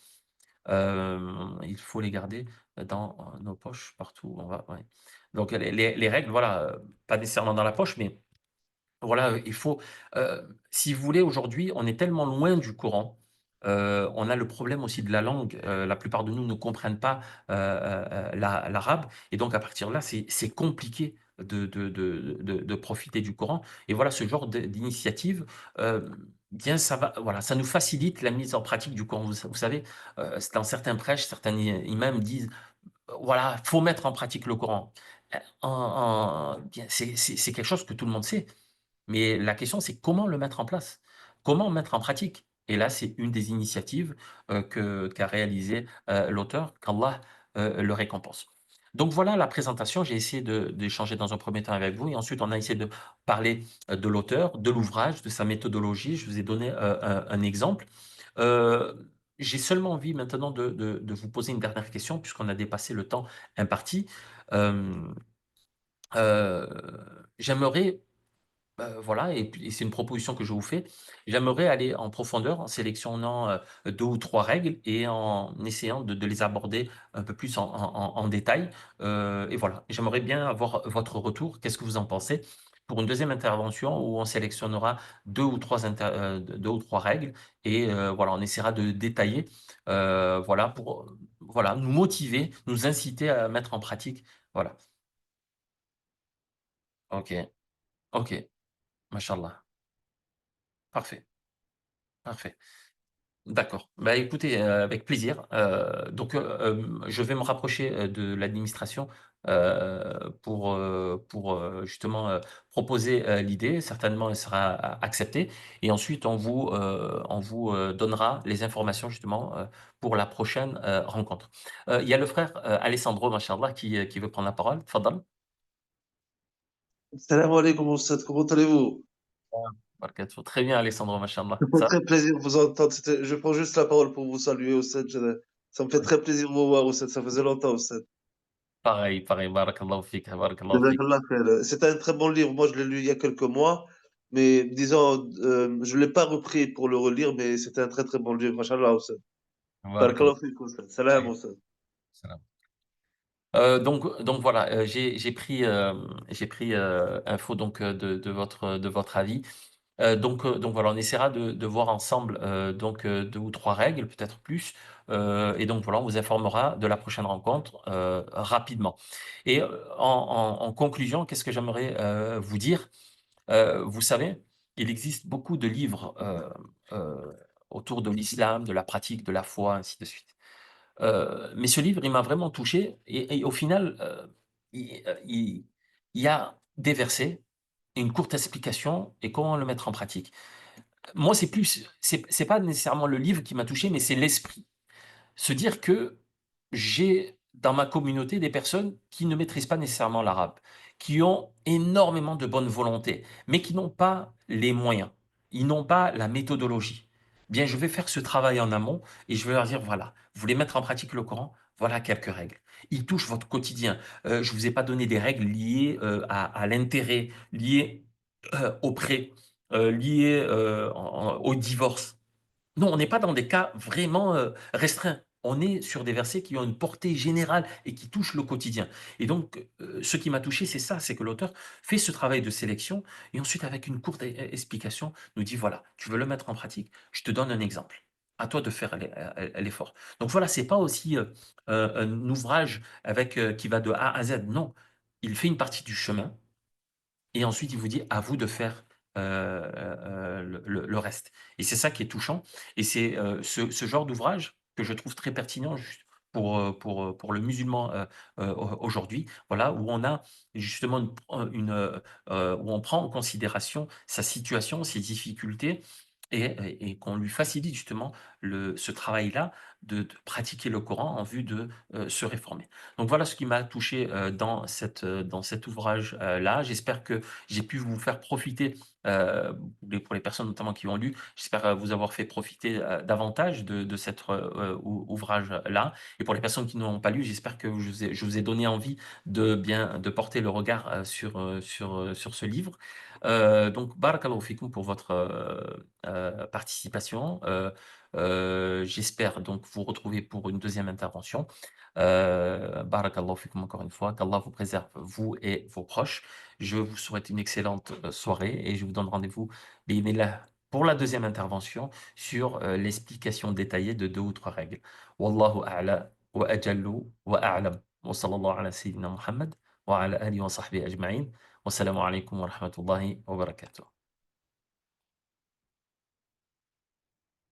Il faut les garder dans nos poches partout où on va. Ouais. Donc, les règles, voilà, pas nécessairement dans la poche, mais voilà, si vous voulez, aujourd'hui, on est tellement loin du Coran. On a le problème aussi de la langue. La plupart de nous ne comprennent pas l'arabe, et donc à partir de là, c'est compliqué de profiter du Coran. Et voilà, ce genre d'initiative bien ça va, voilà, ça nous facilite la mise en pratique du Coran. Vous savez, dans certains prêches, certains imams disent, voilà, faut mettre en pratique le Coran. Bien, c'est quelque chose que tout le monde sait. Mais la question, c'est comment le mettre en place? Comment mettre en pratique? Et là, c'est une des initiatives qu'a réalisé l'auteur, qu'Allah le récompense. Donc voilà la présentation. J'ai essayé d'échanger dans un premier temps avec vous et ensuite on a essayé de parler de l'auteur, de l'ouvrage, de sa méthodologie. Je vous ai donné un exemple. Euh, j'ai seulement envie maintenant de vous poser une dernière question puisqu'on a dépassé le temps imparti. Euh, euh, J'aimerais voilà, et c'est une proposition que je vous fais. J'aimerais aller en profondeur en sélectionnant 2 ou 3 règles et en essayant de les aborder un peu plus en détail. Et voilà, j'aimerais bien avoir votre retour. Qu'est-ce que vous en pensez? Pour une deuxième intervention où on sélectionnera 2 ou 3 règles et voilà, on essaiera de détailler, voilà, pour voilà, nous motiver, nous inciter à mettre en pratique. Voilà. Ok, ok, Mashallah. Parfait, parfait. D'accord. Bah, écoutez, avec plaisir. Je vais me rapprocher de l'administration pour justement proposer l'idée. Certainement, elle sera acceptée. Et ensuite, on vous donnera les informations justement pour la prochaine rencontre. Il y a le frère Alessandro, machallah, qui veut prendre la parole. Tfadal. Salam alaikum, Oustad, comment allez-vous? Barakatuh. Très bien, Alessandro, machallah. Ça me fait Ça? très plaisir de vous entendre. Je prends juste la parole pour vous saluer, Oustad. Ça me fait très plaisir de vous voir, Oustad. Ça faisait longtemps, Oustad. Pareil, pareil. Barakallahu fik, barakallahu fik. Jazakallah khair. C'était un très bon livre. Moi, je l'ai lu il y a quelques mois. Mais disons, je ne l'ai pas repris pour le relire, mais c'était un très très bon livre. Mashallah, Oustad. Barakallahu Barakallah fik, Oustad. Salam, Oustad. fik. Donc voilà, j'ai pris info donc de votre avis. Donc voilà, on essaiera de voir ensemble 2 ou 3 règles, peut-être plus. Et donc voilà, on vous informera de la prochaine rencontre rapidement. Et en conclusion, qu'est-ce que j'aimerais vous dire? Vous savez, il existe beaucoup de livres euh, autour de l'islam, de la pratique, de la foi, ainsi de suite. Mais ce livre, il m'a vraiment touché et au final, il y a des versets, une courte explication et comment le mettre en pratique. Moi, c'est pas nécessairement le livre qui m'a touché, mais c'est l'esprit. Se dire que j'ai dans ma communauté des personnes qui ne maîtrisent pas nécessairement l'arabe, qui ont énormément de bonne volonté, mais qui n'ont pas les moyens, ils n'ont pas la méthodologie. Bien, je vais faire ce travail en amont et je vais leur dire, voilà, vous voulez mettre en pratique le Coran, voilà quelques règles. Ils touchent votre quotidien. Je ne vous ai pas donné des règles liées à l'intérêt, liées au prêt, liées au divorce. Non, on n'est pas dans des cas vraiment restreints. On est sur des versets qui ont une portée générale et qui touchent le quotidien. Et donc, ce qui m'a touché, c'est ça, c'est que l'auteur fait ce travail de sélection et ensuite, avec une courte explication, nous dit, voilà, tu veux le mettre en pratique, je te donne un exemple. À toi de faire l'effort. Donc voilà, c'est pas aussi un ouvrage qui va de A à Z. Non, il fait une partie du chemin et ensuite, il vous dit à vous de faire le reste. Et c'est ça qui est touchant. Et c'est ce genre d'ouvrage que je trouve très pertinent juste pour le musulman aujourd'hui, voilà, où on a justement où on prend en considération sa situation, ses difficultés, et qu'on lui facilite justement ce travail-là de pratiquer le Coran en vue de se réformer. Donc voilà ce qui m'a touché dans cet ouvrage-là. J'espère que j'ai pu vous faire profiter, pour les personnes notamment qui ont lu, j'espère vous avoir fait profiter davantage de cet ouvrage-là. Et pour les personnes qui n'ont pas lu, j'espère que je vous ai donné envie de porter le regard sur ce livre. Donc, barakallahu fikoum pour votre participation. J'espère donc vous retrouver pour une deuxième intervention. Barakallahu fikoum encore une fois. Qu'Allah vous préserve, vous et vos proches. Je vous souhaite une excellente soirée et je vous donne rendez-vous bi'idhnillah, pour la deuxième intervention sur l'explication détaillée de 2 ou 3 règles. Wallahu a'la wa ajallu wa a'lam. Wa sallallahu ala sayyidina Muhammad wa ala alihi wa sahbihi ajma'in. Wassalamu alaikum wa rahmatullahi wa barakatuh.